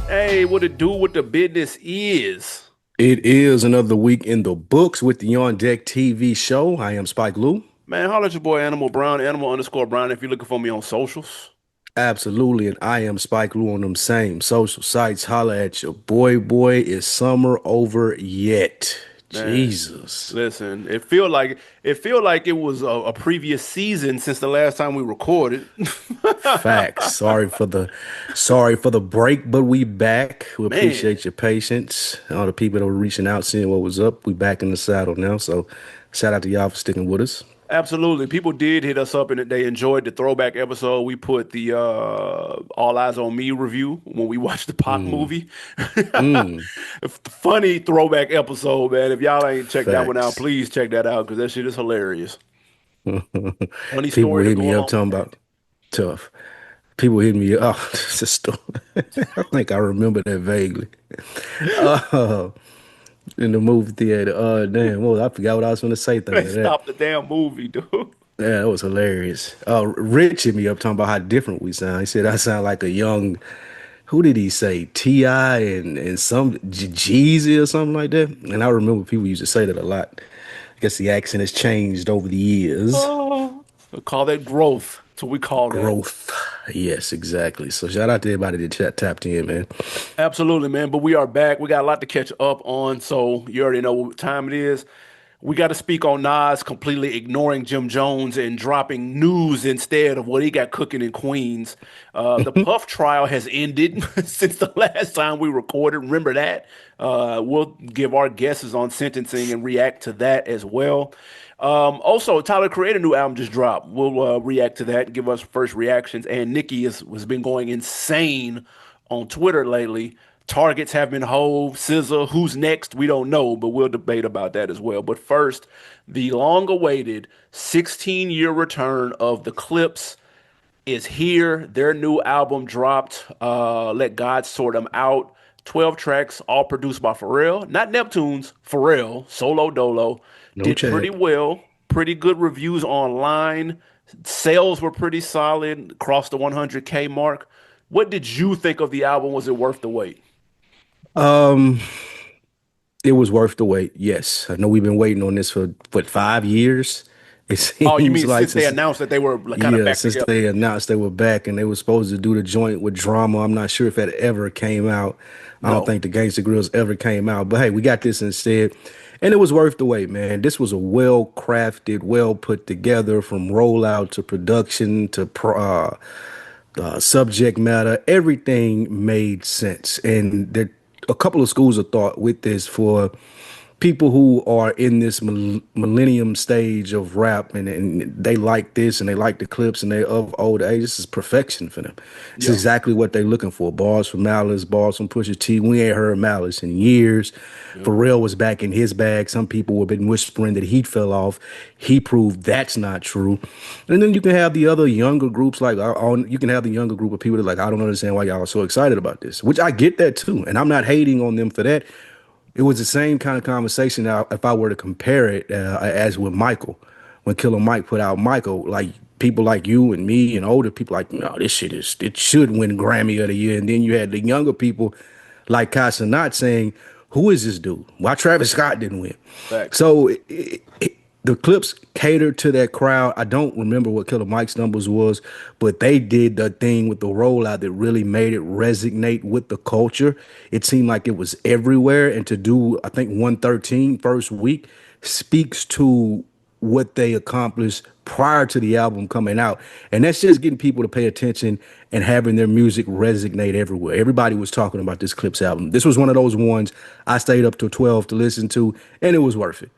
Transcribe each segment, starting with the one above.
Hey, what it do? What the business is? It is another week in the books with the On Deck TV show. I am Spike Lou. Man, holla at your boy Animal Brown, Animal underscore Brown if you're looking for me on socials. Absolutely, and I am Spike Lou on them same social sites. Holla at your boy. Boy, is summer over yet? Man, Jesus. listen, it feel like it was a previous season since the last time we recorded. Facts. Sorry for the break, but we back. We Man, appreciate your patience. All the people that were reaching out, seeing what was up. We back in the saddle now. So shout out to y'all for sticking with us. absolutely. People did hit us up and they enjoyed the throwback episode. We put the All Eyes on Me review when we watched the Pac Mm, movie. mm, Funny throwback episode, man. If y'all ain't checked that one out, facts. please check that out because that shit is hilarious. Funny People story to hit go me up along with talking that. about tough. People hit me up. Oh, this is story. I think I remember that vaguely. Uh, in the movie theater. Damn. Well, I forgot what I was going to say. They Thinking of that. stopped the damn movie, dude. Yeah, that was hilarious. Rich hit me up talking about how different we sound. He said I sound like a young. Who did he say? Ti and some Jeezy or something like that. And I remember people used to say that a lot. I guess the accent has changed over the years. Oh, we call that growth. That's what we call that. Growth. Yes, exactly. So shout out to everybody that tapped in, man. Absolutely, man. But we are back. We got a lot to catch up on. So you already know what time it is. We got to speak on Nas completely ignoring Jim Jones and dropping news instead of what he got cooking in Queens. The Puff trial has ended since the last time we recorded. Remember that? We'll give our guesses on sentencing and react to that as well. Also, Tyler Creator new album just dropped. We'll react to that and give us first reactions. And Nicki has been going insane on Twitter lately. Targets have been Hove, SZA. Who's next? We don't know, but we'll debate about that as well. But first, the long-awaited 16-year return of the Clipse is here. Their new album dropped. Let God Sort Them Out. 12 tracks, all produced by Pharrell. Not Neptune's, Pharrell, solo dolo. No Did pretty Chad. well. Pretty good reviews online. Sales were pretty solid, crossed the 100K mark. What did you think of the album? Was it worth the wait? Um, it was worth the wait. Yes, I know we've been waiting on this for what 5 years. It Oh, you seems mean like since they since announced that they were like, kind of yeah, back since together? they announced they were back and they were supposed to do the joint with drama. I'm not sure if that ever came out. I don't No. think the Gangsta Grills ever came out. But hey, we got this instead. And it was worth the wait, man. This was a well crafted, well put together from rollout to production to subject matter. Everything made sense. And there a couple of schools of thought with this for people who are in this millennium stage of rap and they like this and they like the clips and they of old age. This is perfection for them. It's Yeah. exactly what they're looking for. Bars from Malice, bars from Pusha T. We ain't heard Malice in years. Yeah. Pharrell was back in his bag. Some people have been whispering that he fell off. He proved that's not true. And then you can have the other younger groups like you can have the younger group of people that like I don't understand why y'all are so excited about this, which I get that too. And I'm not hating on them for that. It was the same kind of conversation now if I were to compare it as with Michael. When Killer Mike put out Michael, like people like you and me and older people like, no, this shit is, it should win Grammy of the year. And then you had the younger people like Casanat saying, who is this dude? Why Travis Scott didn't win? Facts. So the clips catered to that crowd. I don't remember what Killer Mike's numbers was, but they did the thing with the rollout that really made it resonate with the culture. It seemed like it was everywhere. And to do, I think 113 first week speaks to what they accomplished prior to the album coming out. And that's just getting people to pay attention and having their music resonate everywhere. Everybody was talking about this Clips album. This was one of those ones I stayed up till 12 to listen to, and it was worth it.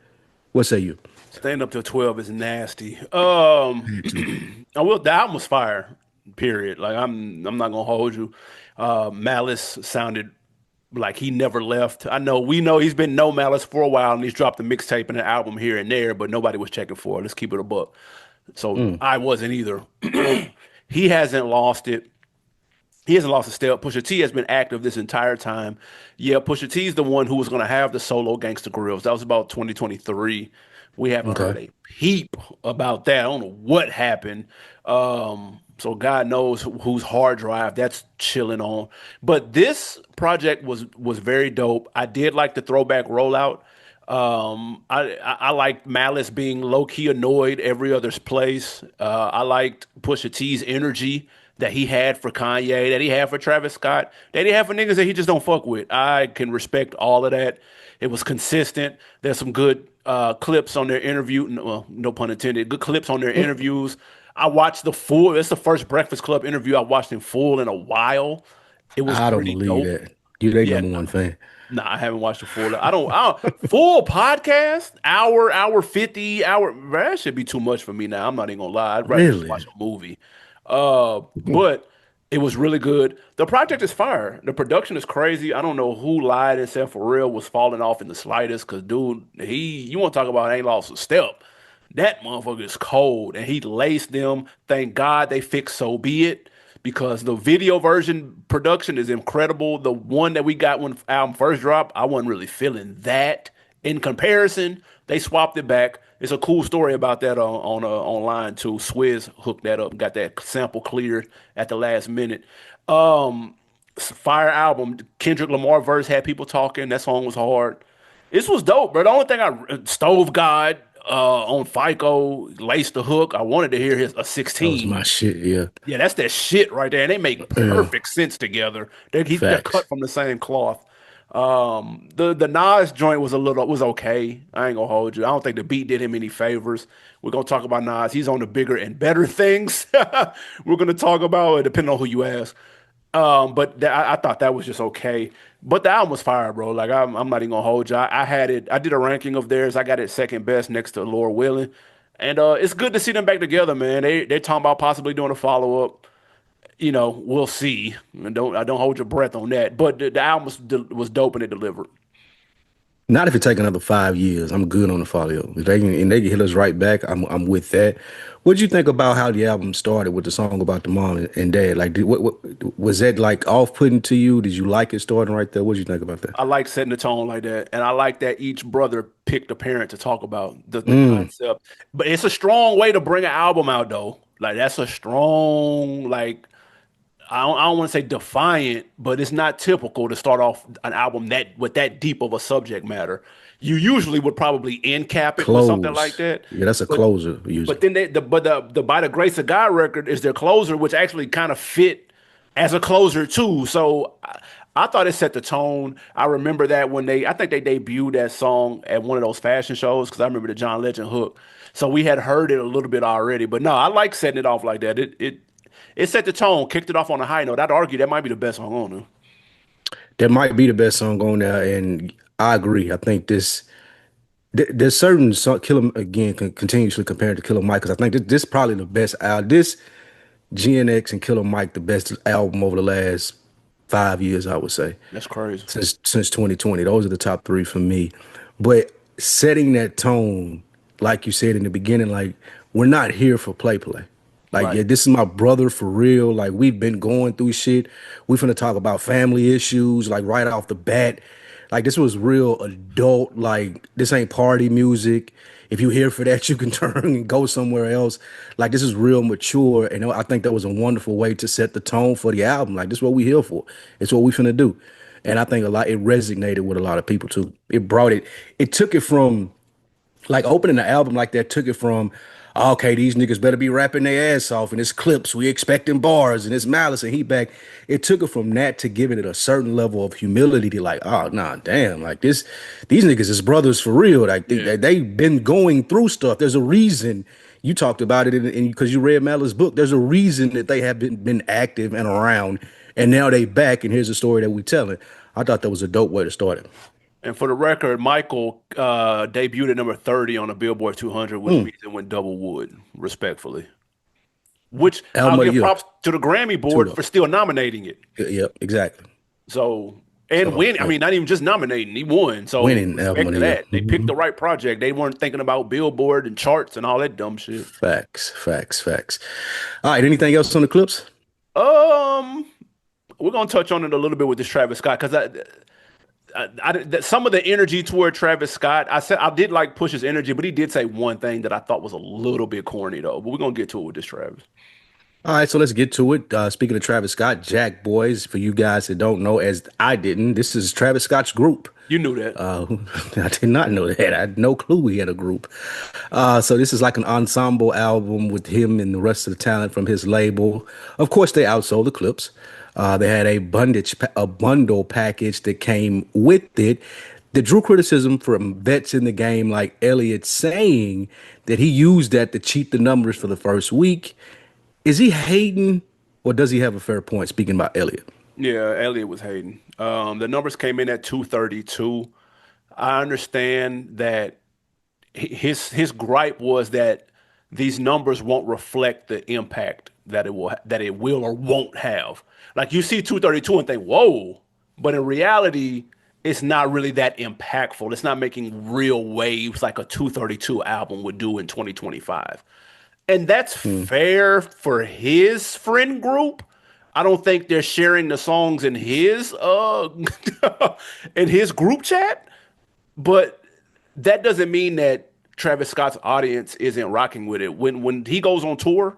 What say you? Staying up till 12 is nasty. Had to. I will. The album was fire. Period. Like I'm not gonna hold you. Malice sounded like he never left. I know we know he's been no Malice for a while, and he's dropped a mixtape and an album here and there, but nobody was checking for it. Let's keep it a buck. So Mm, I wasn't either. He hasn't lost it. He hasn't lost a step. Pusha T has been active this entire time. Yeah, Pusha T is the one who was going to have the solo Gangsta Grills. That was about 2023. We haven't heard okay. a peep about that. I don't know what happened. So God knows whose hard drive that's chilling on. But this project was very dope. I did like the throwback rollout. I liked Malice being low key annoyed every other's place. I liked Pusha T's energy that he had for Kanye, that he had for Travis Scott, that he had for niggas that he just don't fuck with. I can respect all of that. It was consistent. There's some good clips on their interview. No, well, no pun intended. Good clips on their interviews. I watched the full. It's the first Breakfast Club interview I watched in full in a while. It was I don't pretty believe dope. that. You they Yeah, number one fan. nah, I haven't watched the full. I don't full podcast, hour 50, hour. That should be too much for me now. I'm not even gonna lie. I'd rather just watch Really? a movie. But it was really good. The project is fire. The production is crazy. I don't know who lied and said for real was falling off in the slightest. Cause dude, you want to talk about ain't lost a step. That motherfucker is cold, and he laced them. Thank God they fixed So Be It because the video version production is incredible. The one that we got when the album first dropped, I wasn't really feeling that. In comparison, they swapped it back. It's a cool story about that online too. Swizz hooked that up, got that sample cleared at the last minute. Fire album. Kendrick Lamar verse had people talking. That song was hard. This was dope, bro. The only thing Stove God on FICO laced the hook. I wanted to hear his a That was 16. my shit. Yeah. Yeah, that's that shit right there. And they make Yeah. perfect sense together. They're Facts. cut from the same cloth. The Nas joint was okay. I ain't gonna hold you. I don't think the beat did him any favors. We're gonna talk about Nas. He's on the bigger and better things. We're gonna talk about it depending on who you ask. I thought that was just okay. But the album was fire, bro. Like I'm not even gonna hold you. I had it. I did a ranking of theirs. I got it second best next to Lord Willing, and it's good to see them back together, man. They're talking about possibly doing a follow up. We'll see. And don't hold your breath on that. But the album was dope and it delivered. Not if it take another 5 years. I'm good on the follow. If they can hit us right back, I'm with that. What'd you think about how the album started with the song about the mom and dad? Like, what was that like off putting to you? Did you like it starting right there? What'd you think about that? I like setting the tone like that, and I like that each brother picked a parent to talk about the concept. But it's a strong way to bring an album out, though. Like that's a strong like I don't want to say defiant, but it's not typical to start off an album that with that deep of a subject matter. You usually would probably end cap it with something like Close. that. Yeah, that's a But closer but usually. then the By the Grace of God record is their closer, which actually kind of fit as a closer too. So I thought it set the tone. I remember that when I think they debuted that song at one of those fashion shows because I remember the John Legend hook. So we had heard it a little bit already. But no, I like setting it off like that. It set the tone, kicked it off on a high note. I'd argue that might be the best song on there. That might be the best song on there, and I agree. I think there's certain song, Killer again continuously compared to Killer Mike because I think this probably the best out. This GNX and Killer Mike the best album over the last 5 years, I would say. That's crazy. Since 2020. Those are the top three for me. But setting that tone, like you said in the beginning, like we're not here for play. Like, Right. yeah, this is my brother for real. Like we've been going through shit. We finna talk about family issues, like right off the bat. Like this was real adult, like this ain't party music. If you here for that, you can turn and go somewhere else. Like this is real mature, and I think that was a wonderful way to set the tone for the album. Like this is what we here for. It's what we finna do. And I think it resonated with a lot of people too. It took it from like opening the album like that took it from okay, these niggas better be rapping their ass off and it's Clipse, we expecting bars and it's Malice and he back. It took it from that to giving it a certain level of humility to like, oh nah, damn, like these niggas is brothers for real. Like Yeah. they've been going through stuff. There's a reason you talked about it and because you read Malice's book, there's a reason that they have been active and around and now they back and here's the story that we telling. I thought that was a dope way to start it. And for the record, Michael debuted at number 30 on the Billboard 200, which means it went double wood, respectfully. Which I'll Album of the give year. props to the Grammy Two board though. for still nominating it. Yep, exactly. So, and So win. I yeah. mean, not even just nominating, he won. So, Winning album respect of to the year. that. They picked the right project. They weren't thinking about Billboard and charts and all that dumb shit. Facts. All right, anything else on the clips? Um, we're gonna touch on it a little bit with this Travis Scott because some of the energy toward Travis Scott. I said I did like Push's energy, but he did say one thing that I thought was a little bit corny though. But we're gonna get to it with this Travis. All right, so let's get to it. Speaking of Travis Scott, Jackboys, for you guys that don't know, as I didn't, this is Travis Scott's group. You knew that. I did not know that. I had no clue he had a group. So this is like an ensemble album with him and the rest of the talent from his label. Of course, they outsold the Clipse. They had a bundle package that came with it that drew criticism from vets in the game like Elliott saying that he used that to cheat the numbers for the first week. Is he hating or does he have a fair point speaking about Elliott? Yeah, Elliott was hating. The numbers came in at 232. I understand that his gripe was that these numbers won't reflect the impact that it will or won't have. Like you see 232 and think, whoa, but in reality, it's not really that impactful. It's not making real waves like a 232 album would do in 2025. And that's fair for his friend group. I don't think they're sharing the songs in his in his group chat, but that doesn't mean that Travis Scott's audience isn't rocking with it. When he goes on tour,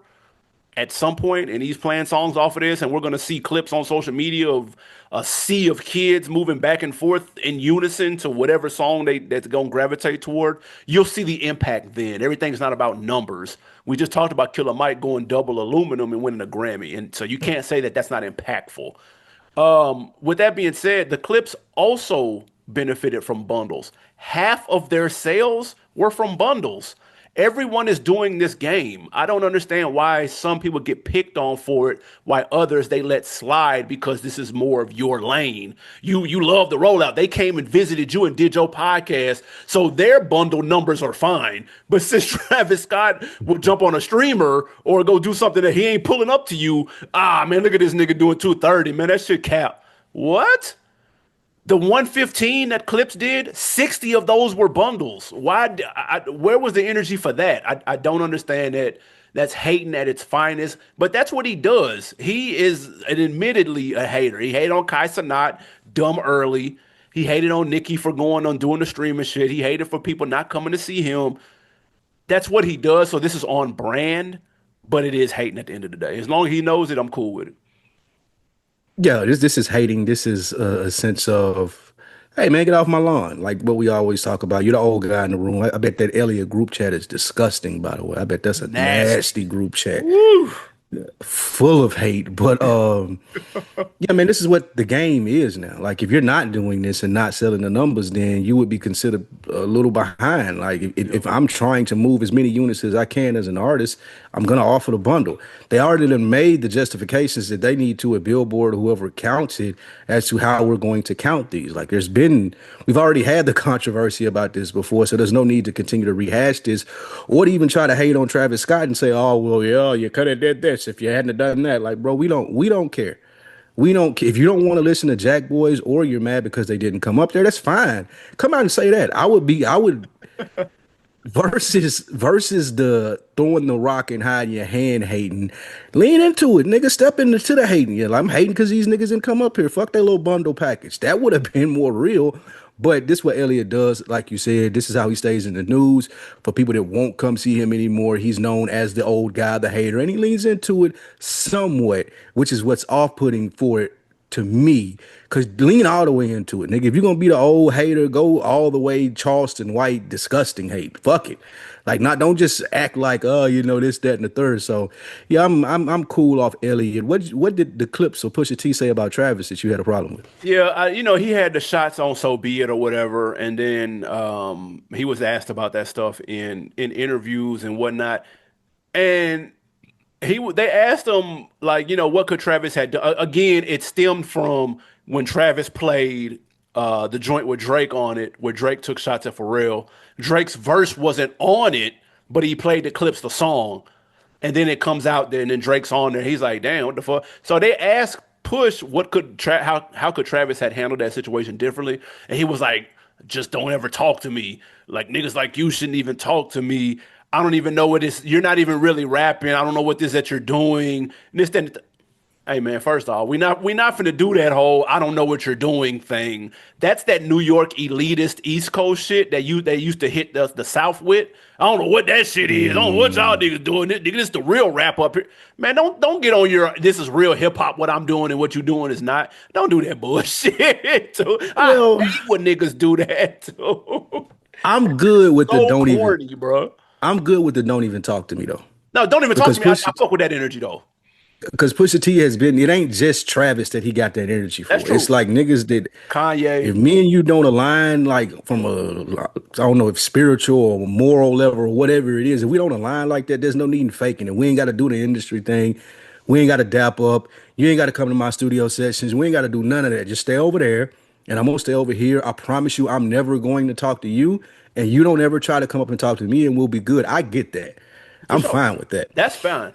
at some point and he's playing songs off of this and we're going to see clips on social media of a sea of kids moving back and forth in unison to whatever song that's going to gravitate toward, you'll see the impact then. Everything's not about numbers. We just talked about Killer Mike going double aluminum and winning a Grammy, and so you can't say that that's not impactful. With that being said, the Clips also benefited from bundles. Half of their sales were from bundles. Everyone is doing this game. I don't understand why some people get picked on for it, why others they let slide because this is more of your lane. You love the rollout. They came and visited you and did your podcast, so their bundle numbers are fine. But since Travis Scott will jump on a streamer or go do something that he ain't pulling up to you, man, look at this nigga doing 230, man. That shit cap. What? The 115 that Clips did, 60 of those were bundles. Where was the energy for that? I don't understand that. That's hating at its finest, but that's what he does. He is admittedly a hater. He hated on Kai Cenat, dumb early. He hated on Nicki for going on doing the streaming shit. He hated for people not coming to see him. That's what he does. So this is on brand, but it is hating at the end of the day. As long as he knows it, I'm cool with it. Yeah, this is hating. This is a sense of, hey man, get off my lawn. Like what we always talk about. You're the old guy in the room. I bet that Elliot group chat is disgusting, by the way. I bet that's a nasty Nasty. group chat. Woo. Full of hate. But yeah, man, this is what the game is now. Like if you're not doing this and not selling the numbers, then you would be considered a little behind. Like if I'm trying to move as many units as I can as an artist, I'm gonna offer the bundle. They already done made the justifications that they need to a Billboard or whoever counts it as to how we're going to count these. Like we've already had the controversy about this before, so there's no need to continue to rehash this or to even try to hate on Travis Scott and say, oh well, yeah, you could have did this if you hadn't have done that. Like, bro, we don't care. We don't. If you don't want to listen to Jack Boys or you're mad because they didn't come up there, that's fine. Come out and say that. I would versus the throwing the rock and hiding your hand hating. Lean into it, nigga. Step into the hating. Yeah, like, I'm hating because these niggas didn't come up here. Fuck that little bundle package. That would have been more real. But this what Elliot does, like you said. This is how he stays in the news for people that won't come see him anymore. He's known as the old guy, the hater, and he leans into it somewhat, which is what's off-putting for it to me. Cause lean all the way into it, nigga. If you're gonna be the old hater, go all the way Charleston White, disgusting hate. Fuck it. Like not don't just act like, oh, this, that, and the third. So yeah, I'm cool off Elliot. What did the Clips or Pusha T say about Travis that you had a problem with? Yeah, he had the shots on "So Be It" or whatever, and then he was asked about that stuff in interviews and whatnot, and they asked him like, what could Travis had done? Again, it stemmed from when Travis played the joint with Drake on it, where Drake took shots at Pharrell. Drake's verse wasn't on it, but he played the Clips the song. And then it comes out there, and then Drake's on there. He's like, "Damn, what the fuck?" So they asked Push, "What could how could Travis had handled that situation differently?" And he was like, "Just don't ever talk to me. Like niggas like you shouldn't even talk to me. I don't even know what this. You're not even really rapping. I don't know what this that you're doing. And this, then Hey man, first off, we not finna do that whole I don't know what you're doing thing. That's that New York elitist East Coast shit that they used to hit the South with. I don't know what that shit is. I don't know what y'all Mm, niggas doing. This the real rap up here. Man, don't get on your this is real hip hop, what I'm doing and what you doing is not. Don't do that bullshit. Too. I well, hate when niggas do that too. I'm good with the So don't even. corny, bro. I'm good with the don't even talk to me though, No, don't even talk because to me. I fuck with that energy though. Pusha T has been. It ain't just Travis that he got that energy That's for. It's true. like niggas that if Kanye. me and you don't align, like from a, I don't know if spiritual or moral level or whatever it is, if we don't align like that, there's no need in faking it. We ain't got to do the industry thing. We ain't got to dap up. You ain't got to come to my studio sessions. We ain't got to do none of that. Just stay over there, and I'm gonna stay over here. I promise you, I'm never going to talk to you, and you don't ever try to come up and talk to me, and we'll be good. I get that. For I'm sure. fine with that. That's fine.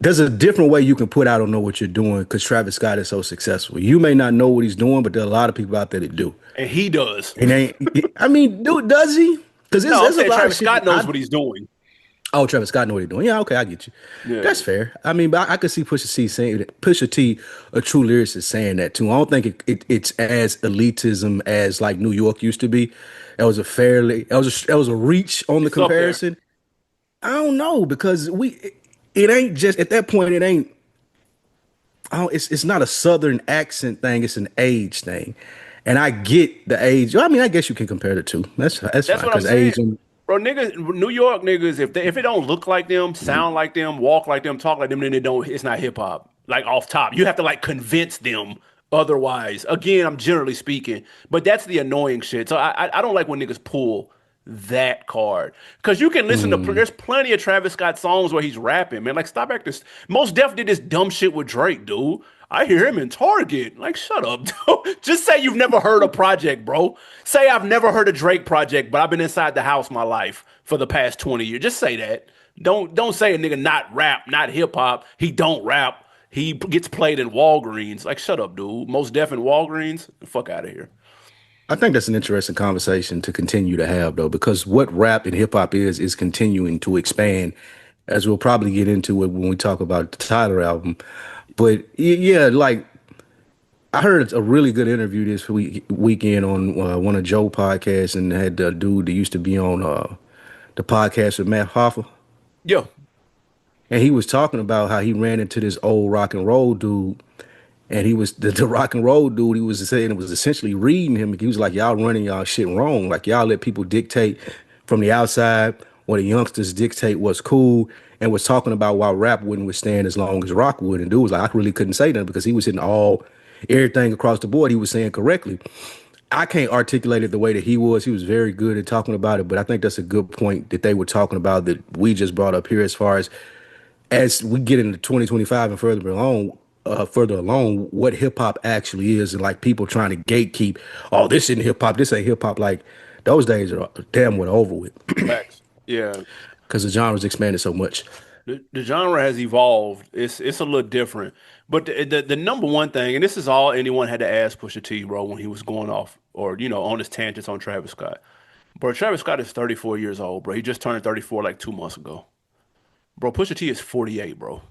There's a different way you can put I don't know what you're doing because Travis Scott is so successful. You may not know what he's doing, but there are a lot of people out there that do. And he does. And ain't I mean, dude, does he? Because No, I'm there's a saying lot of Travis shit Scott that knows what he's doing. oh, Travis Scott know what he's doing. Yeah, okay, I get you. Yeah. That's fair. I mean, but I could see Pusha T saying Pusha T, a true lyricist, saying that too. I don't think it's as elitism as like New York used to be. That was a reach on the It's up there. comparison. I don't know because it ain't just at that point. It ain't oh, it's not a southern accent thing, it's an age thing. And I get the age. Well, I mean, I guess you can compare the two. That's That's fine what I'm because saying. age and Bro, niggas, New York niggas, if it don't look like them, sound like them, walk like them, talk like them, then it don't it's not hip hop. Like off top. You have to like convince them otherwise. Again, I'm generally speaking. But that's the annoying shit. So I don't like when niggas pull that card. Cause you can listen to mm, there's plenty of Travis Scott songs where he's rapping, man. Like stop acting. Most Def did this dumb shit with Drake, dude. I hear him in Target. Like, shut up, dude. Just say you've never heard a project, bro. Say I've never heard a Drake project, but I've been inside the house my life for the past 20 years. Just say that. Don't say a nigga not rap, not hip hop. He don't rap. He gets played in Walgreens. Like, shut up, dude. Most Def in Walgreens. Fuck out of here. I think that's an interesting conversation to continue to have though, because what rap and hip hop is continuing to expand, as we'll probably get into it when we talk about the Tyler album. But yeah, like I heard a really good interview this weekend on one of Joe podcasts, and had the dude that used to be on the podcast with Matt Hoffa, Yeah. and he was talking about how he ran into this old rock and roll dude, and he was the rock and roll dude. He was saying it was essentially reading him. He was like, "Y'all running y'all shit wrong. Like y'all let people dictate from the outside, or the youngsters dictate what's cool." And was talking about why rap wouldn't withstand as long as rock would. And dude was like, I really couldn't say that because he was hitting everything across the board. He was saying correctly. I can't articulate it the way that he was. He was very good at talking about it, but I think that's a good point that they were talking about that we just brought up here as we get into 2025 and further along, what hip hop actually is, and like people trying to gatekeep, oh, this isn't hip hop, this ain't hip hop. Like those days are damn well over with Facts. Yeah. because the genre's expanded so much. The genre has evolved. It's a little different. But the number one thing, and this is all anyone had to ask Pusha T, bro, when he was going off or on his tangents on Travis Scott. Bro, Travis Scott is 34 years old, bro. He just turned 34 like 2 months ago. Bro, Pusha T is 48, bro.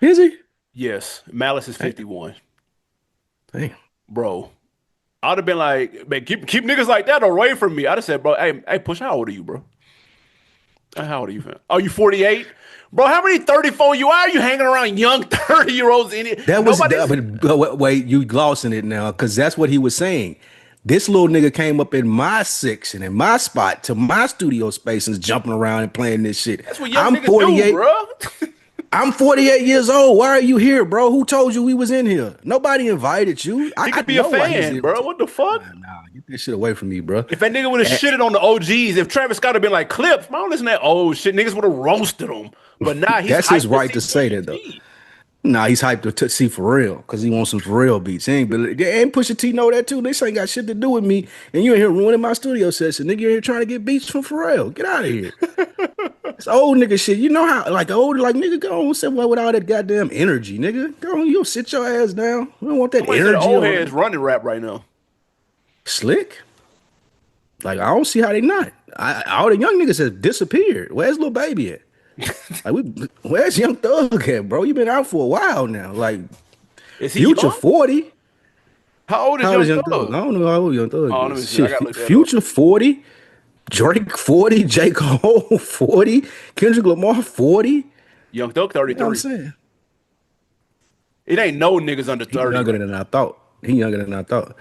Is he? Yes, Malice is Hey, 51. damn. Bro, I'd have been like, man, keep niggas like that away from me. I'd have said, bro, hey, Push, how old are you, bro? How old are you, fam? Are you 48? Bro, how many 34 you are? You hanging around young 30-year-olds in it? That was, Nobody's but wait, you glossing it now, because that's what he was saying. This little nigga came up in my section, in my spot, to my studio space and is jumping around and playing this shit. that's what young I'm niggas do, 48. bro. I'm 48 years old. Why are you here, bro? Who told you we was in here? Nobody invited you. He I could be a know why he's fan, here. bro. What the fuck? Nah, get this shit away from me, bro. If that nigga would have shitted on the OGs, if Travis Scott had been like Clipse, I don't listen to that old shit. Niggas would have roasted him. But nah, he's That's his hyped to right see to say Pusha that, though. T. Nah, he's hyped to see for real because he wants some for real beats. He ain't, but and Pusha T know that too. This ain't got shit to do with me. And you in here ruining my studio session, nigga. You in here trying to get beats from Pharrell. Get out of here. It's old nigga shit. You know how like old like nigga go on somewhere with all that goddamn energy, nigga. Go on, you'll sit your ass down. We don't want that Somebody said the energy old on heads running rap right now. Slick. Like I don't see how they not. All the young niggas have disappeared. Where's little baby at? Like, where's Young Thug at, bro? You been out for a while now. Like, Is he Future young? 40. How old is How old is Young Young Thug? Thug? I don't know how old Young Thug Oh, let me is. see. I Shit, gotta look that up. Future 40, Drake 40, J. Cole 40, Kendrick Lamar 40. You Young Thug know what I'm 33. saying? It ain't no niggas under He 30 younger right than I thought. He younger than I thought.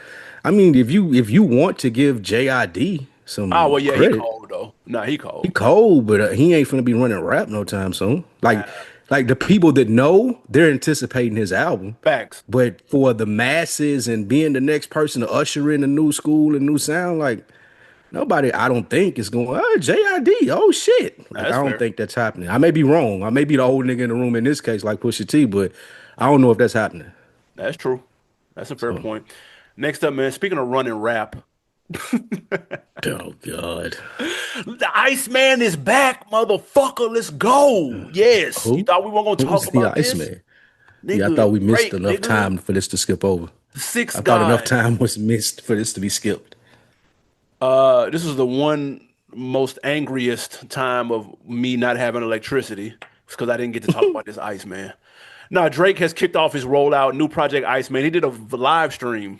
I mean, if you want to give JID now. Oh, some well, yeah, he credit, cold though. Nah, he he cold. cold, but he ain't finna be running rap no time soon. Nah, Like the people that know, they're anticipating his album. facts. But for the masses and being the next person to usher in a new school and new sound, like nobody, I don't think is going, oh, JID, oh shit. Nah, Like that's I don't fair. think that's happening. I may be wrong. I may be the old nigga in the room in this case, like Pusha T, but I don't know if that's happening. That's true. That's a fair So, point. Next up, man, speaking of running rap, oh God. the Iceman is back, motherfucker. Let's go. Yes. You Who? thought we weren't gonna Who's talk the about this? Iceman? Yeah, I Nigga, thought we missed Drake, enough nigga. time for this to skip over. The I sixth thought enough guy. time was missed for this to be skipped. This is the one most angriest time of me not having electricity. It's because I didn't get to talk about this Iceman. Now, Drake has kicked off his rollout, new project Iceman. He did a live stream.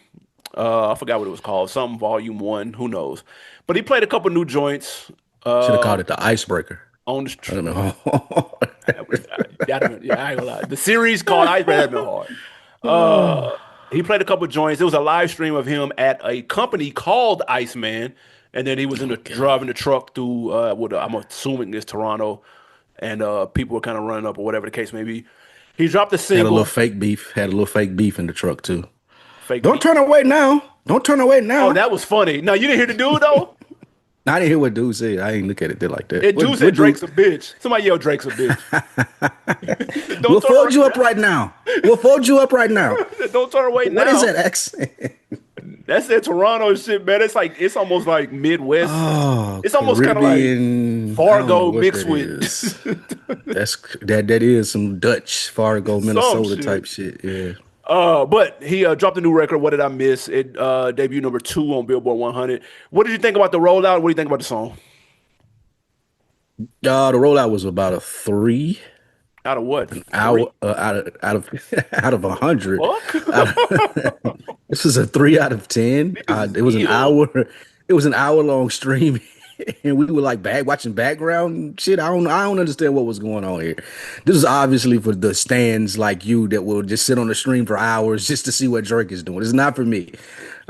I forgot what it was called, something Volume One, who knows? But he played a couple new joints Should have called it the icebreaker. on I the. don't know. Yeah, I ain't gonna lie. The series called Iceman has been hard. He played a couple joints. It was a live stream of him at a company called Iceman, and then he was in the Oh God. driving the truck through what I'm assuming is Toronto, and people were kind of running up or whatever the case may be. He dropped a Had a little single, fake beef. Had a little fake beef in the truck too. fake Don't beat. turn away now. Don't turn away Oh, now. that was funny. No, you didn't hear the dude though. I didn't hear what dude said. I ain't look at it there like that. It dude said What dude? Drake's a bitch. Somebody yelled Drake's a bitch. We'll Don't turn fold you up around. right now. We'll fold you up right now. Don't turn away What is now. that accent? That's that Toronto shit, man. It's like it's almost like Midwest. Oh, It's almost kind of like Caribbean. I don't know Fargo what mixed that with is. That is some Dutch, Fargo, some Minnesota type shit. shit. Yeah. But he dropped a new record. What did I miss? It debuted number 2 on Billboard 100. What did you think about the rollout? What do you think about the song? The rollout was about a three. Out of what? An Three? hour out of out of 100. Fuck. Uh, this was a 3 out of 10. Niggas is It was an ill. hour. It was an hour long stream, and we were like watching background shit. I don't understand what was going on here. This is obviously for the stands like you that will just sit on the stream for hours just to see what Drake is doing. It's not for me.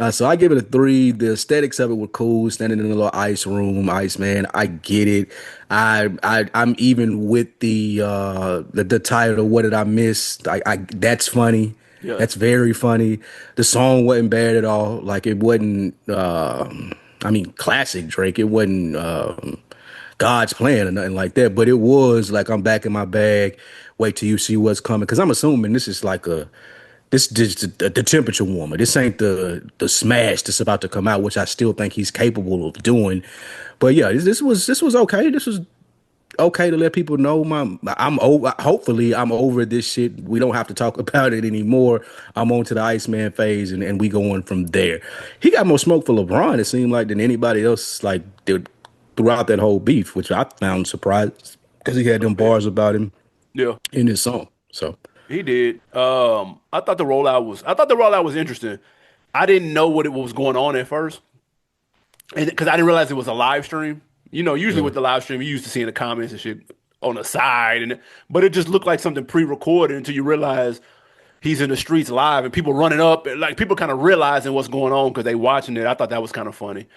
So I give it a three. The aesthetics of it were cool. Standing in a little ice room, ice man. I get it. I'm even with the title. What did I miss? I that's funny. Yeah. That's very funny. The song wasn't bad at all. Like it wasn't. I mean, classic Drake. It wasn't God's plan or nothing like that. But it was like I'm back in my bag. Wait till you see what's coming. Because I'm assuming this is like this just the temperature warmer. This ain't the smash that's about to come out, which I still think he's capable of doing. But yeah, this was okay. This was okay to let people know I'm over. Hopefully, I'm over this shit. We don't have to talk about it anymore. I'm on to the Iceman phase, and we going from there. He got more smoke for LeBron, it seemed like, than anybody else. Like throughout that whole beef, which I found surprised because he A had little them bit. bars about him Yeah. in his song. So He did. I thought the rollout was interesting. I didn't know what it was going on at first. And because I didn't realize it was a live stream. Usually with the live stream, you used to seeing the comments and shit on the side, but it just looked like something pre-recorded until you realize he's in the streets live and people running up and like people kind of realizing what's going on because they watching it. I thought that was kind of funny.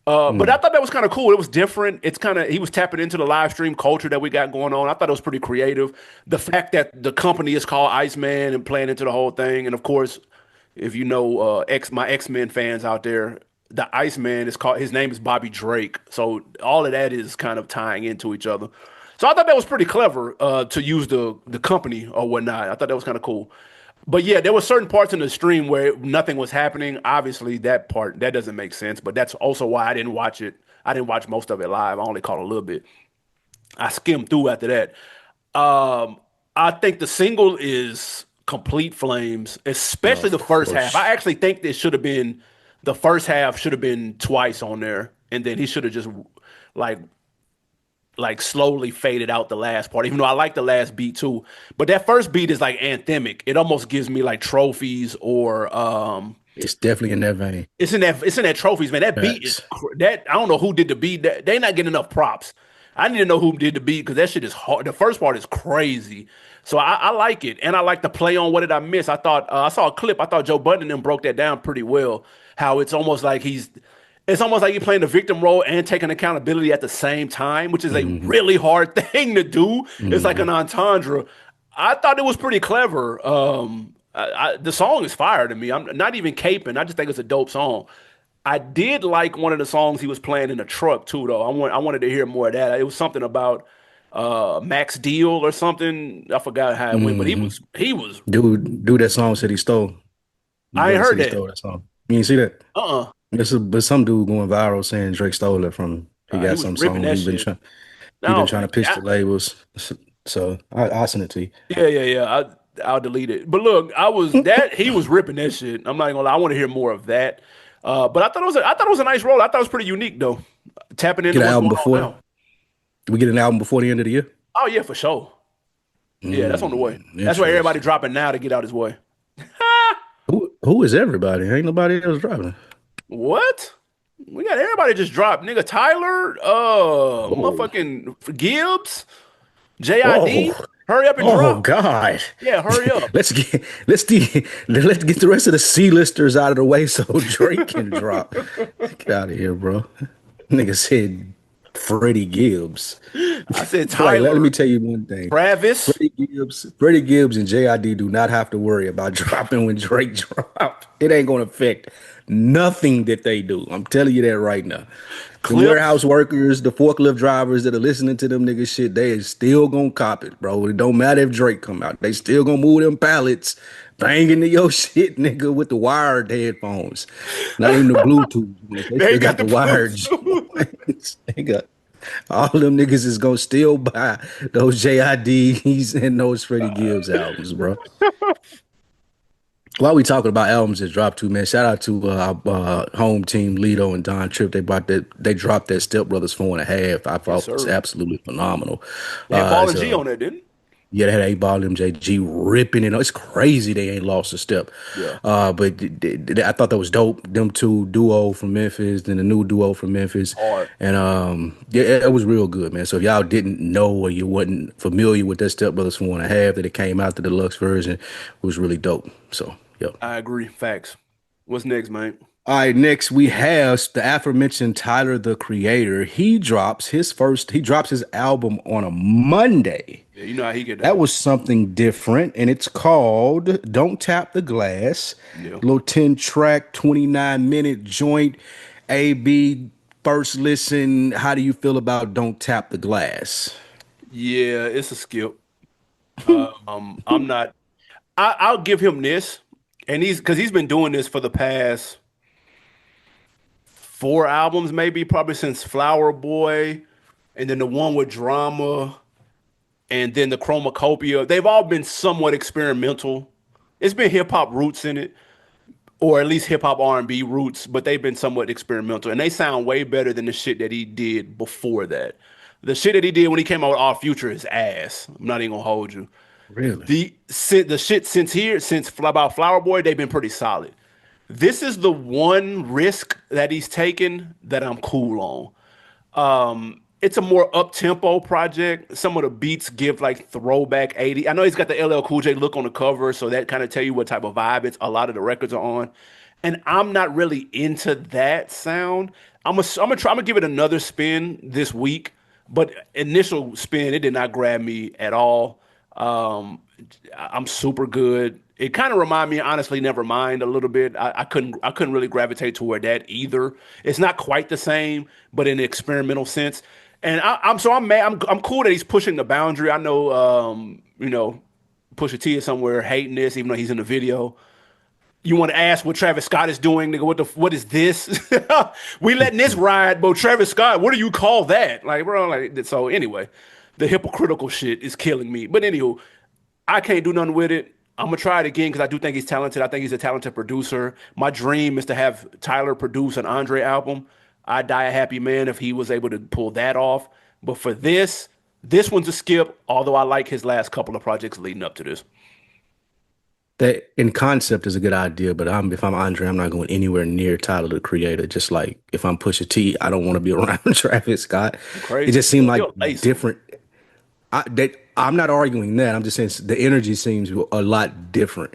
But I thought that was kind of cool. It was different. It's kind of he was tapping into the live stream culture that we got going on. I thought it was pretty creative. The fact that the company is called Iceman and playing into the whole thing, and of course, if you know my X-Men fans out there, the Iceman is called his name is Bobby Drake. So all of that is kind of tying into each other. So I thought that was pretty clever to use the company or whatnot. I thought that was kind of cool. But yeah, there were certain parts in the stream where nothing was happening. Obviously, that part that doesn't make sense. But that's also why I didn't watch it. I didn't watch most of it live. I only caught a little bit. I skimmed through after that. I think the single is complete flames, especially the of first half. course. I actually think this should have been the first half should have been twice on there, and then he should have just like like slowly faded out the last part, even though I like the last beat too. But that first beat is like anthemic. It almost gives me like trophies or It's definitely in that vein. it's in that trophies, man. That beat is Facts. that I don't know who did the beat. They not getting enough props. I need to know who did the beat because that shit is hard. The first part is crazy. So I like it, and I like the play on what did I miss. I thought I saw a clip. I thought Joe Budden and them broke that down pretty well. How it's almost like you're playing the victim role and taking accountability at the same time, which is a Hmm. really hard thing to do. It's like Hmm. an entendre. I thought it was pretty clever. The song is fire to me. I'm not even caping. I just think it's a dope song. I did like one of the songs he was playing in the truck too, though. I wanted to hear more of that. It was something about Max Deal or something. I forgot how it went, but Hmm. he was. Dude, that song said he stole. The I ain't brother heard said he that. stole that song. You didn't see that? Uh-uh. But some dude going viral saying Drake stole it from him. He He got was some ripping song. that shit. He been No, trying to pitch the labels. So I'll send it to you. yeah. I'll delete it. But look, he was ripping that shit. I'm not even gonna lie. I want to hear more of that. But I thought it was a nice role. I thought it was pretty unique though. Tapping into Get an what's album going on before now. we get an album before the end of the year. Oh yeah, for sure. Yeah, that's on the way. That's why everybody Interesting. dropping now to get out his way. Who is everybody? Ain't nobody else driving. What? We got everybody just dropped. Nigga Tyler, Oh, motherfucking Gibbs, JID. oh, Hurry up and oh drop. God. Yeah, hurry up. Let's get the rest of the C-listers out of the way so Drake can drop. Get out of here, bro. Nigga said Freddie Gibbs. I said Like, let me Tyler, tell you one thing. Travis, Freddie Gibbs and JID do not have to worry about dropping when Drake drop. It ain't gonna affect nothing that they do. I'm telling you that right now. The Clipse. warehouse workers, the forklift drivers that are listening to them niggas shit, they is still gonna cop it, bro. It don't matter if Drake come out. They still gonna move them pallets, bang into your shit, nigga, with the wired headphones. Not even the Bluetooth ones. They They still ain't got got the the wired Bluetooth. joints. They got all them niggas is gonna still buy those JIDs and those Freddie Gibbs albums, bro. While we talking about albums that dropped too, man, shout out to our home team, Lido and Don Tripp. They dropped that Step Brothers 4.5. I Yes, thought was sir. absolutely phenomenal. They had Ball It's and G on there, didn't? Yeah, they had A-Ball, MJG ripping it. It's crazy they ain't lost a step. Yeah. But I thought that was dope. Them two duo from Memphis, then the new duo from Memphis. Hard. And yeah, it was real good, man. So if y'all didn't know or you wasn't familiar with that Step Brothers 4.5 that it came out, the deluxe version, it was really dope. So, yeah. I agree. Facts. What's next, man? All right, next we have the aforementioned Tyler the Creator. He drops his album on a Monday. Yeah, you know how he get That down. was something different, and it's called Don't Tap the Glass. Yeah. Little 10-track, 29-minute joint. AB, first listen. How do you feel about Don't Tap the Glass? Yeah, it's a skip. I'm not. I'll give him this, and he's been doing this for the past 4 albums, maybe probably since Flower Boy, and then the one with Drama, and then the Chromacopia. They've all been somewhat experimental. It's been hip hop roots in it, or at least hip hop R&B roots, but they've been somewhat experimental, and they sound way better than the shit that he did before that. The shit that he did when he came out with Our Future is ass. I'm not even gonna hold you. Really? The shit since about Flower Boy, they've been pretty solid. This is the one risk that he's taken that I'm cool on. It's a more up tempo project. Some of the beats give like throwback 80. I know he's got the LL Cool J look on the cover, so that kind of tell you what type of vibe it's a lot of the records are on. And I'm not really into that sound. I'm gonna give it another spin this week, but initial spin it did not grab me at all. Um, I'm super good. It kind of remind me, honestly, never mind a little bit. I couldn't really gravitate toward that either. It's not quite the same, but in an experimental sense. And I'm mad. I'm cool that he's pushing the boundary. I know, Pusha T is somewhere hating this, even though he's in the video. You want to ask what Travis Scott is doing, nigga? What is this? We letting this ride, but Travis Scott, what do you call that? Like, bro, like so. Anyway, the hypocritical shit is killing me. But anywho, I can't do nothing with it. I'm gonna try it again because I do think he's talented. I think he's a talented producer. My dream is to have Tyler produce an Andre album. I'd die a happy man if he was able to pull that off. But for this one's a skip, although I like his last couple of projects leading up to this. That in concept is a good idea, but if I'm Andre, I'm not going anywhere near Tyler the Creator. Just like if I'm Pusha T, I don't want to be around Travis Scott. You It crazy? just seemed like He'll lace him. different. I'm not arguing that. I'm just saying the energy seems a lot different.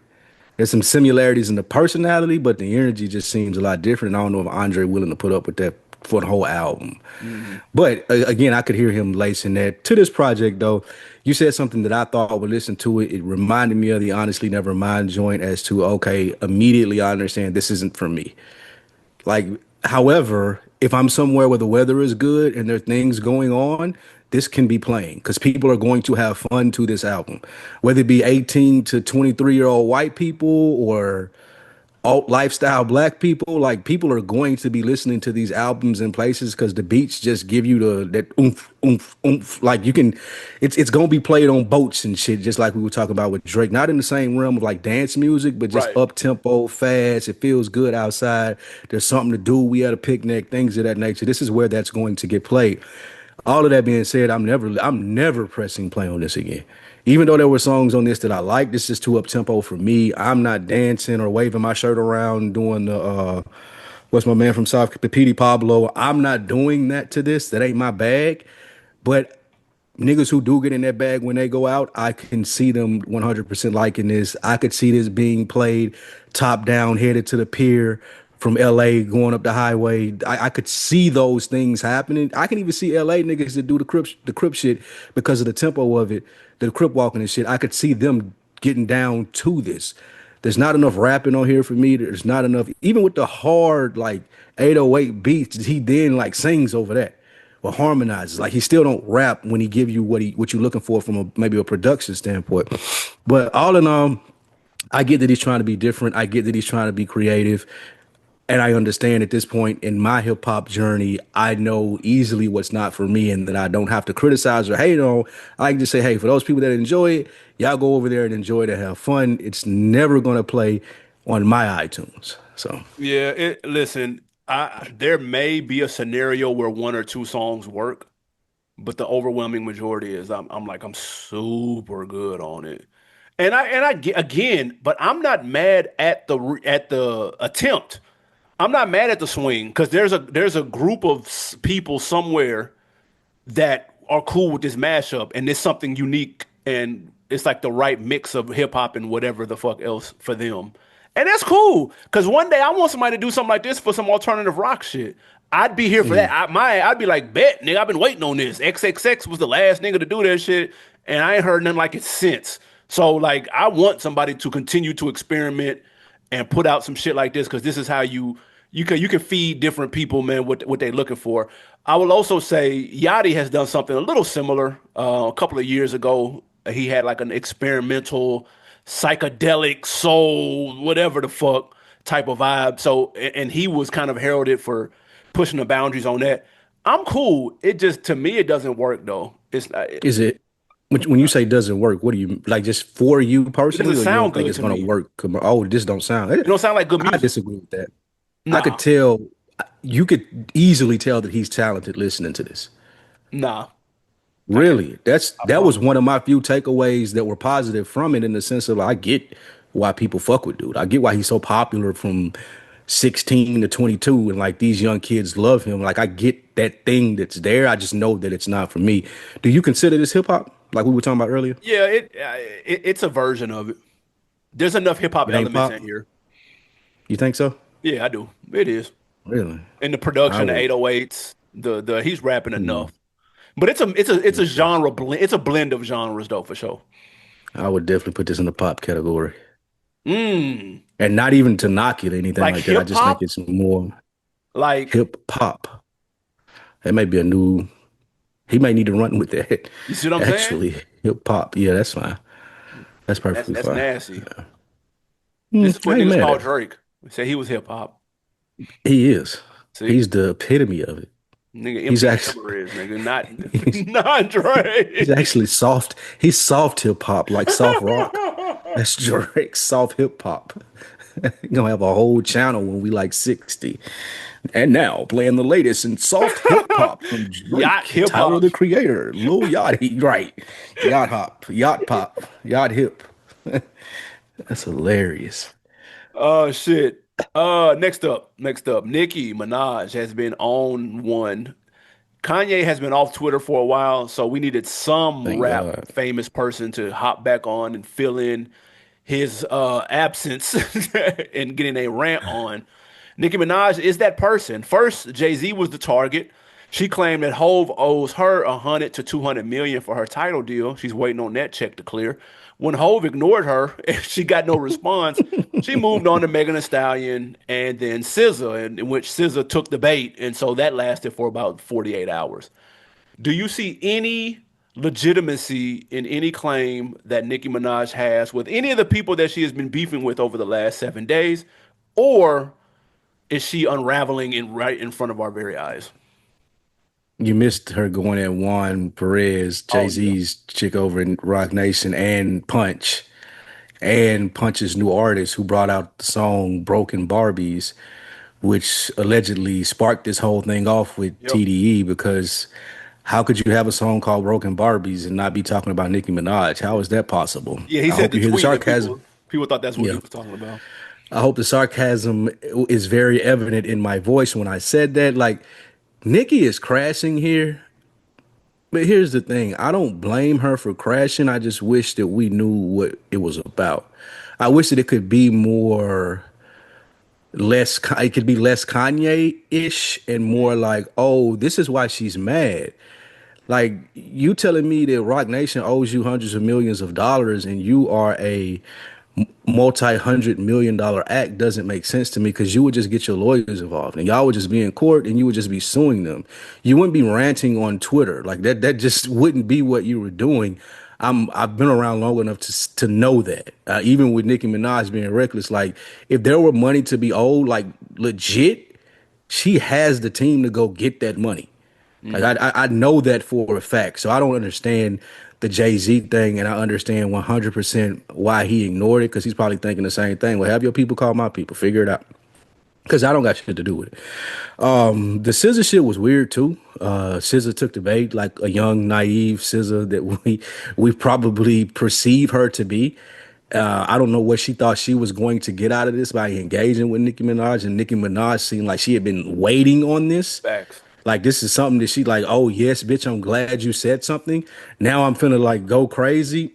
There's some similarities in the personality, but the energy just seems a lot different. I don't know if Andre willing to put up with that for the whole album. Mhm. But again, I could hear him lacing that to this project. Though you said something that I thought I would listen to it. It reminded me of the Honestly Never Mind joint. As to okay, immediately I understand this isn't for me. Like, however, if I'm somewhere where the weather is good and there's things going on, this can be playing because people are going to have fun to this album, whether it be 18 to 23-year-old white people or alt lifestyle black people. Like people are going to be listening to these albums in places because the beats just give you that oomph oomph oomph. Like you can, it's gonna be played on boats and shit, just like we were talking about with Drake. Not in the same realm of like dance music, but just Right. up tempo, fast. It feels good outside. There's something to do. We at a picnic, things of that nature. This is where that's going to get played. All of that being said, I'm never pressing play on this again. Even though there were songs on this that I like, this is too up tempo for me. I'm not dancing or waving my shirt around doing the what's my man from South Petey Pablo. I'm not doing that to this. That ain't my bag. But niggas who do get in that bag when they go out, I can see them 100% liking this. I could see this being played top down, headed to the pier from LA, going up the highway. I could see those things happening. I can even see LA niggas that do the crip shit because of the tempo of it, the crip walking and shit. I could see them getting down to this. There's not enough rapping on here for me. There's not enough, even with the hard like 808 beats, he then like sings over that or harmonizes. Like he still don't rap when he give you what you're looking for from maybe a production standpoint. But all in all, I get that he's trying to be different. I get that he's trying to be creative. And I understand at this point in my hip hop journey, I know easily what's not for me and that I don't have to criticize or hate on. I can just say, hey, for those people that enjoy it, y'all go over there and enjoy it and have fun. It's never going to play on my iTunes. So Yeah, listen, there may be a scenario where one or two songs work, but the overwhelming majority is I'm super good on it. Again, but I'm not mad at the attempt. I'm not mad at the swing because there's a group of people somewhere that are cool with this mashup and it's something unique and it's like the right mix of hip hop and whatever the fuck else for them. And that's cool because one day I want somebody to do something like this for some alternative rock shit. I'd be here for that. yeah, I'd be like, bet, nigga, I've been waiting on this. XXX was the last nigga to do that shit, and I ain't heard nothing like it since. So like, I want somebody to continue to experiment and put out some shit like this because this is how you can feed different people, man, what they're looking for. I will also say Yachty has done something a little similar. A couple of years ago, he had like an experimental, psychedelic soul, whatever the fuck type of vibe. So, and he was kind of heralded for pushing the boundaries on that. I'm cool. It just to me it doesn't work though. is it? When you say doesn't work, what do you like? Just for you It doesn't personally, or you sound don't think good it's to gonna me. work? Oh, this don't sound. It don't sound like good I music. disagree with that. I could Nah, tell. You could easily tell that he's talented listening to this. nah. I can't. Really, I that was promise. one of my few takeaways that were positive from it in the sense of I get why people fuck with dude. I get why he's so popular from 16 to 22 and like these young kids love him. Like I get that thing that's there. I just know that it's not for me. Do you consider this hip hop? Like we were talking about earlier? Yeah, it's a version of it. There's enough hip hop It ain't elements pop? in here. You think so? Yeah, I do. It is. Really? And the I production, the would. 808s, the he's rapping Hmm. enough. But it's a genre blend. It's a blend of genres though, for sure. I would definitely put this in the pop category. Mm, And not even to knock it or anything like like that. I hip just think hop, it's more like hip hop. It may be a new. He may need to run with that. you see what I'm saying? Actually, hip hop. Yeah, that's fine. That's That's perfectly that's fine. nasty. This is I what ain't niggas mad call at it. Drake. Say he was hip hop. He is. See, He's the epitome of it. nigga, He's MC actually Hammer is nigga, not he's, not he's Drake. actually soft. He's soft hip hop, like soft rock. That's Drake, soft hip hop. You're gonna have a whole channel when we like 60. And now playing the latest in soft hip hop from Yacht Drake, hip Tyler hop. the Creator, Lil Yachty, right? Yacht hop, yacht pop, yacht hip. That's hilarious. Oh shit. Next up, Nicki Minaj has been on one. Kanye has been off Twitter for a while, so we needed some Thank rap God. famous person to hop back on and fill in his absence and getting a rant on. Nicki Minaj is that person. First, Jay-Z was the target. She claimed that Hove owes her 100 to 200 million for her title deal. She's waiting on that check to clear. When Hove ignored her and she got no response, she moved on to Megan Thee Stallion and then SZA, in which SZA took the bait, and so that lasted for about 48 hours. Do you see any legitimacy in any claim that Nicki Minaj has with any of the people that she has been beefing with over the last 7 days, or is she unraveling in right in front of our very eyes? You missed her going at Juan Perez, Jay Oh yeah, Z's chick over in Rock Nation, and Punch's new artist who brought out the song Broken Barbies, which allegedly sparked this whole thing off with yep, TDE because how could you have a song called Broken Barbies and not be talking about Nicki Minaj? How is that possible? yeah. He I said hope the you hear the tweet, and sarcasm. people thought that's what he Yeah. was talking about. I hope the sarcasm is very evident in my voice when I said that. Like, Nicki is crashing here. But here's the thing. I don't blame her for crashing. I just wish that we knew what it was about. I wish that it could be more it could be less Kanye-ish and more like, oh, this is why she's mad. Like you telling me that Rock Nation owes you hundreds of millions of dollars and you are a multi-$100 million act doesn't make sense to me because you would just get your lawyers involved and y'all would just be in court and you would just be suing them. You wouldn't be ranting on Twitter. Like that just wouldn't be what you were doing. I've been around long enough to know that. Even with Nicki Minaj being reckless, like if there were money to be owed, like legit, she has the team to go get that money. Like Mhm. I know that for a fact. So I don't understand the Jay-Z thing, and I understand 100% why he ignored it because he's probably thinking the same thing. Well, have your people call my people, figure it out. Because I don't got shit to do with it. The scissor shit was weird too. SZA took the bait like a young, naive SZA that we probably perceive her to be. I don't know what she thought she was going to get out of this by engaging with Nicki Minaj, and Nicki Minaj seemed like she had been waiting on this. Facts. Like this is something that she like, oh yes, bitch, I'm glad you said something. Now I'm finna like go crazy.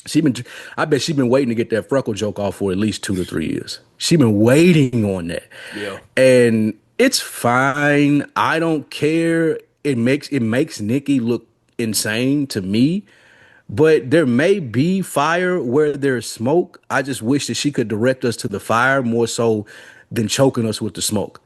She been, I bet she been waiting to get that freckle joke off for at least 2 to 3 years. She been waiting on that, Yeah. and it's fine. I don't care. It makes Nicki look insane to me, but there may be fire where there's smoke. I just wish that she could direct us to the fire more so than choking us with the smoke.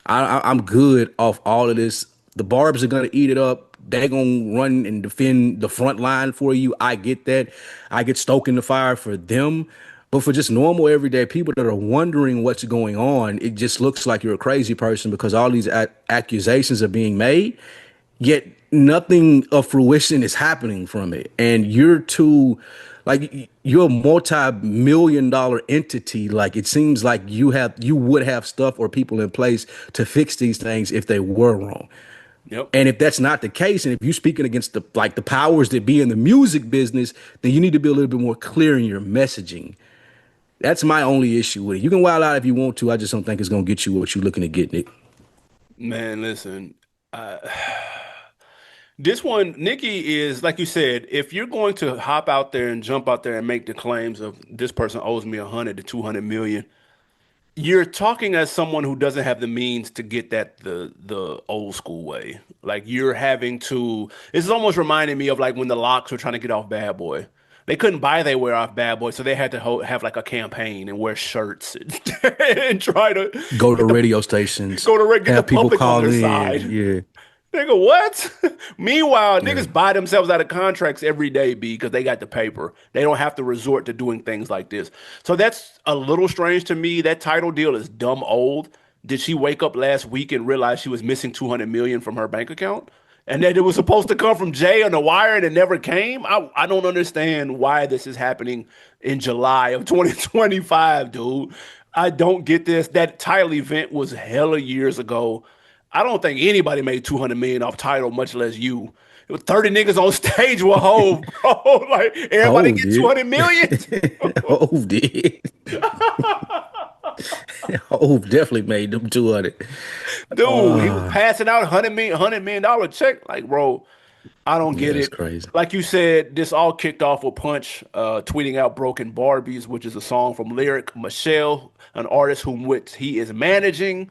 I'm good off all of this. The Barbs are gonna eat it up. They're gonna run and defend the front line for you. I get that. I get stoking the fire for them. But for just normal everyday people that are wondering what's going on, it just looks like you're a crazy person because all these accusations are being made, yet nothing of fruition is happening from it. And you're too, like, you're a multi-million-dollar entity. Like, it seems like you would have stuff or people in place to fix these things if they were wrong. Yep. And if that's not the case, and if you're speaking against the powers that be in the music business, then you need to be a little bit more clear in your messaging. That's my only issue with it. You can wild out if you want to. I just don't think it's gonna get you what you're looking to get, Nick. Man, listen. Uh, This one, Nikki, is like you said, if you're going to hop out there and jump out there and make the claims of this person owes me 100 to 200 million, you're talking as someone who doesn't have the means to get that the old school way. Like you're having to. This is almost reminding me of like when the Locks were trying to get off Bad Boy. They couldn't buy their wear off Bad Boy, so they had to have like a campaign and wear shirts and try to Go to get the radio stations, get the have people public on call their in. side. Yeah, Nigga, what? Meanwhile, yeah. niggas buy themselves out of contracts every day, B, because they got the paper. They don't have to resort to doing things like this. So that's a little strange to me. That title deal is dumb old. Did she wake up last week and realize she was missing 200 million from her bank account? and that it was supposed to come from Jay on the wire and it never came. I don't understand why this is happening in July of 2025, dude. I don't get this. That title event was hella years ago. I don't think anybody made 200 million off title, much less you. It was 30 niggas on stage with Hove, bro. Like everybody Hove get did. 200 million. Hove did. Hove definitely made them 200. Dude, he was Uh, passing out $100 million check. Like, bro, I don't yeah, get it's it. crazy. Like you said, this all kicked off with Punch tweeting out "Broken Barbies," which is a song from Lyric Michelle, an artist whom which he is managing.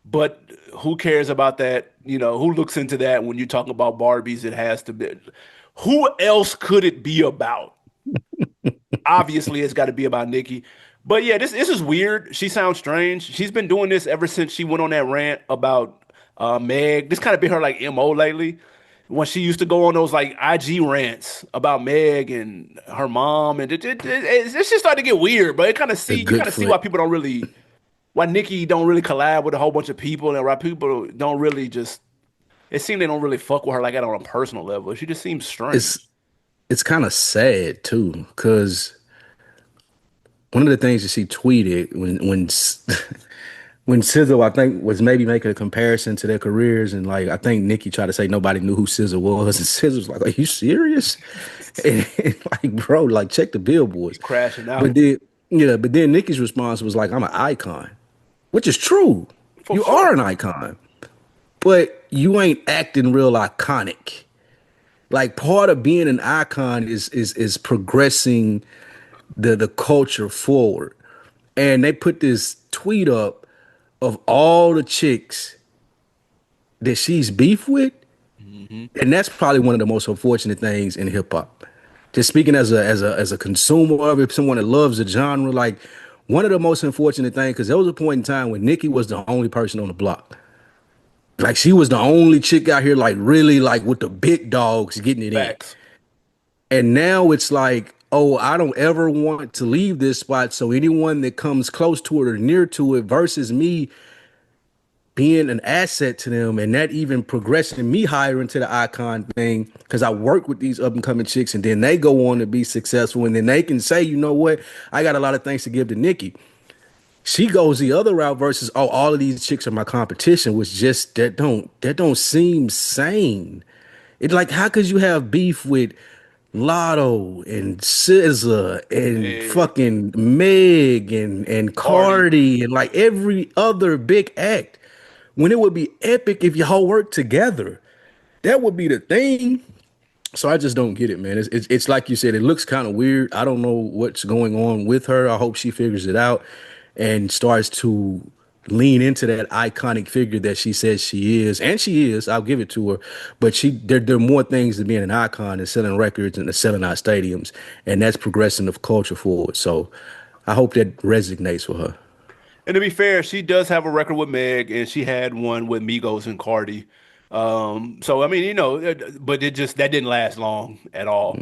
But who cares about that? You know, who looks into that when you talk about Barbies? It has to be. Who else could it be about? Obviously it's got to be about Nikki. But yeah, this is weird. She sounds strange. She's been doing this ever since she went on that rant about Meg. This kind of been her like MO lately. When she used to go on those like IG rants about Meg and her mom, and it's just starting to get weird. But it kind of A see you good kind of see why foot. people don't really why Nikki don't really collab with a whole bunch of people and why people don't really just it seems they don't really fuck with her like that on a personal level. She just seems It's strange. it's kind of sad too, because one of the things that she tweeted when SZA, I think, was maybe making a comparison to their careers, and like I think Nicki tried to say nobody knew who SZA was, and SZA was like, "Are you serious?" And like, bro, like check the He billboards. crashing But out then, yeah, but then Nicki's response was like, "I'm an icon," which is true. for You are sure. an icon, but you ain't acting real iconic. Like part of being an icon is progressing the culture forward. And they put this tweet up of all the chicks that she's beef with, Hmm. and that's probably one of the most unfortunate things in hip hop. Just speaking as a consumer of it, someone that loves the genre, like one of the most unfortunate things, because there was a point in time when Nicki was the only person on the block. Like she was the only chick out here, like really like with the big dogs getting it in. Facts. And now it's like, oh, I don't ever want to leave this spot. So anyone that comes close to it or near to it versus me being an asset to them and that even progressing me higher into the icon thing because I work with these up and coming chicks and then they go on to be successful and then they can say, you know what, I got a lot of things to give to Nikki. She goes the other route versus, oh, all of these chicks are my competition, which just that don't seem sane. It's like how could you have beef with Lotto and SZA and Meg, fucking Meg and Cardi. Cardi and like every other big act when it would be epic if y'all worked together. That would be the thing. So I just don't get it, man. It's like you said, it looks kind of weird. I don't know what's going on with her. I hope she figures it out and starts to lean into that iconic figure that she says she is. And she is, I'll give it to her. But there are more things than being an icon and selling records and selling out stadiums. And that's progressing the culture forward. So I hope that resonates with her. And to be fair, she does have a record with Meg, and she had one with Migos and Cardi. So I mean, but it just that didn't last long at all.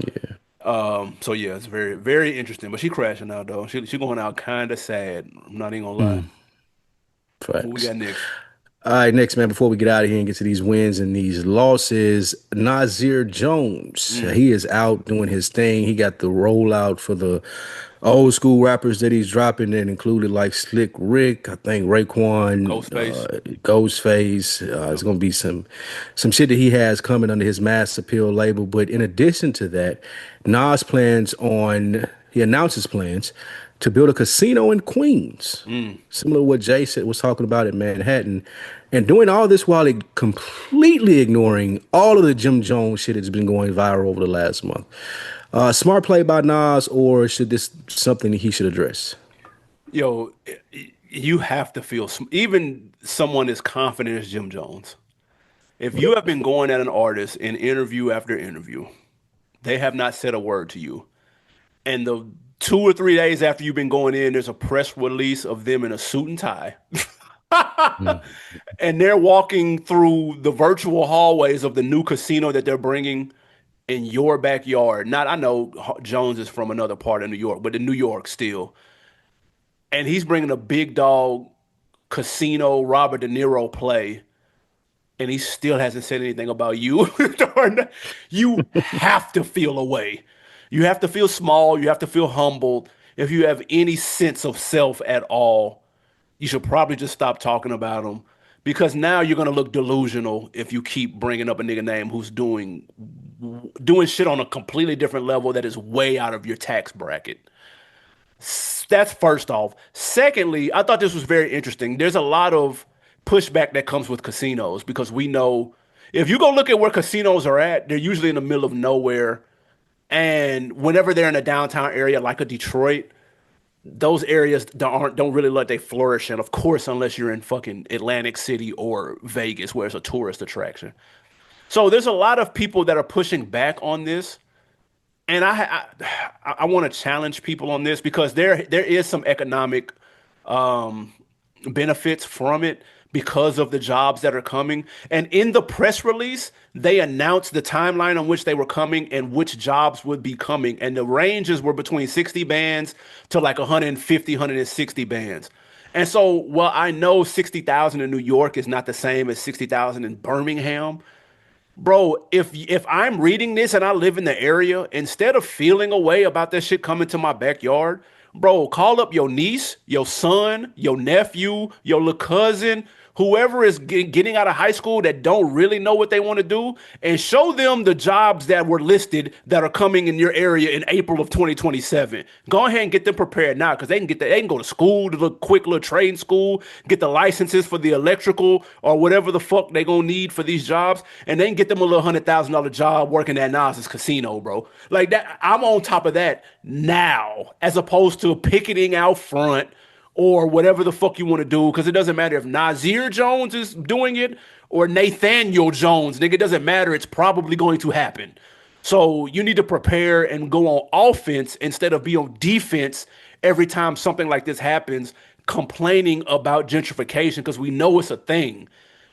So yeah, it's very, very interesting. But she crashing out though. She going out kind of sad. I'm not even gonna lie. What we Facts. got next? All right, next man. Before we get out of here and get to these wins and these losses, Nazir Jones. Mm, He is out doing his thing. He got the rollout for the old school rappers that he's dropping that included like Slick Rick, I think Raekwon, Ghostface. Ghostface. It's Yep. gonna be some shit that he has coming under his Mass Appeal label. But in addition to that, Nas plans on he announces plans to build a casino in Queens, Mm. similar to what Jay said was talking about in Manhattan, and doing all this while completely ignoring all of the Jim Jones shit that's been going viral over the last month. Smart play by Nas, or should this something that he should address? Yo, you have to feel even someone as confident as Jim Jones. If you have been going at an artist in interview after interview, they have not said a word to you. And the 2 or 3 days after you've been going in, there's a press release of them in a suit and tie. Mm. And they're walking through the virtual hallways of the new casino that they're bringing in your backyard. Not, I know Jones is from another part of New York, but in New York still. And he's bringing a big dog casino Robert De Niro play and he still hasn't said anything about you. You have to feel away. You have to feel small. You have to feel humbled. If you have any sense of self at all, you should probably just stop talking about him because now you're gonna look delusional if you keep bringing up a nigga name who's doing shit on a completely different level that is way out of your tax bracket. That's first off. Secondly, I thought this was very interesting. There's a lot of pushback that comes with casinos because we know if you go look at where casinos are at, they're usually in the middle of nowhere. And whenever they're in a downtown area like a Detroit, those areas don't really let they flourish. And of course, unless you're in fucking Atlantic City or Vegas, where it's a tourist attraction. So there's a lot of people that are pushing back on this, and I want to challenge people on this because there is some economic um, benefits from it because of the jobs that are coming. And in the press release, they announced the timeline on which they were coming and which jobs would be coming. And the ranges were between 60 bands to like 150, 160 bands. And so, while I know 60,000 in New York is not the same as 60,000 in Birmingham, bro, if I'm reading this and I live in the area, instead of feeling a way about that shit coming to my backyard, bro, call up your niece, your son, your nephew, your little cousin, whoever is getting out of high school that don't really know what they want to do, and show them the jobs that were listed that are coming in your area in April of 2027. Go ahead and get them prepared now because they can go to school, to the quick little trade school, get the licenses for the electrical or whatever the fuck they gonna need for these jobs, and then get them a little $100,000 job working at Nas's casino, bro. Like that, I'm on top of that now, as opposed to picketing out front or whatever the fuck you want to do, because it doesn't matter if Nazir Jones is doing it or Nathaniel Jones, nigga. It doesn't matter. It's probably going to happen. So you need to prepare and go on offense instead of be on defense every time something like this happens, complaining about gentrification because we know it's a thing.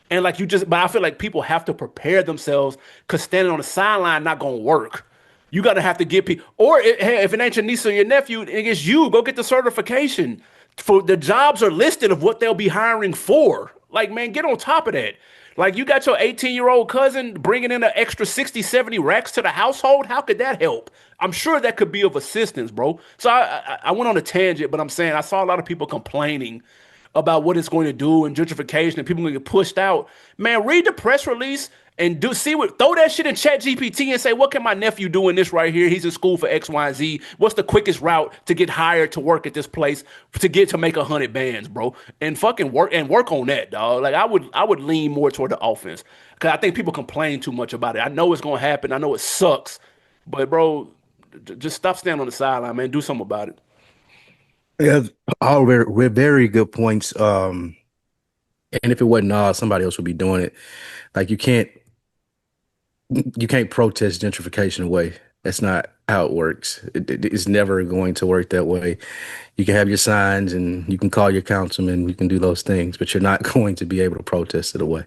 And like you just, but I feel like people have to prepare themselves because standing on the sideline not gonna work. You gotta have to get people, or hey, if it ain't your niece or your nephew, it's you. Go get the certification. For the jobs are listed of what they'll be hiring for. Like, man, get on top of that. Like, you got your 18-year-old cousin bringing in an extra 60, 70 racks to the household. How could that help? I'm sure that could be of assistance, bro. So I went on a tangent, but I'm saying I saw a lot of people complaining about what it's going to do and gentrification and people going to get pushed out. Man, read the press release and do see what throw that shit in Chat GPT and say, what can my nephew do in this right here? He's in school for X, Y, Z. What's the quickest route to get hired to work at this place to make 100 bands, bro? And fucking work on that, dog. Like I would lean more toward the offense because I think people complain too much about it. I know it's gonna happen. I know it sucks, but bro, just stop standing on the sideline, man. Do something about it. Yeah, all very good points. And if it wasn't Nas, somebody else would be doing it. Like you can't protest gentrification away. That's not how it works. It's never going to work that way. You can have your signs and you can call your councilman, you can do those things, but you're not going to be able to protest it away.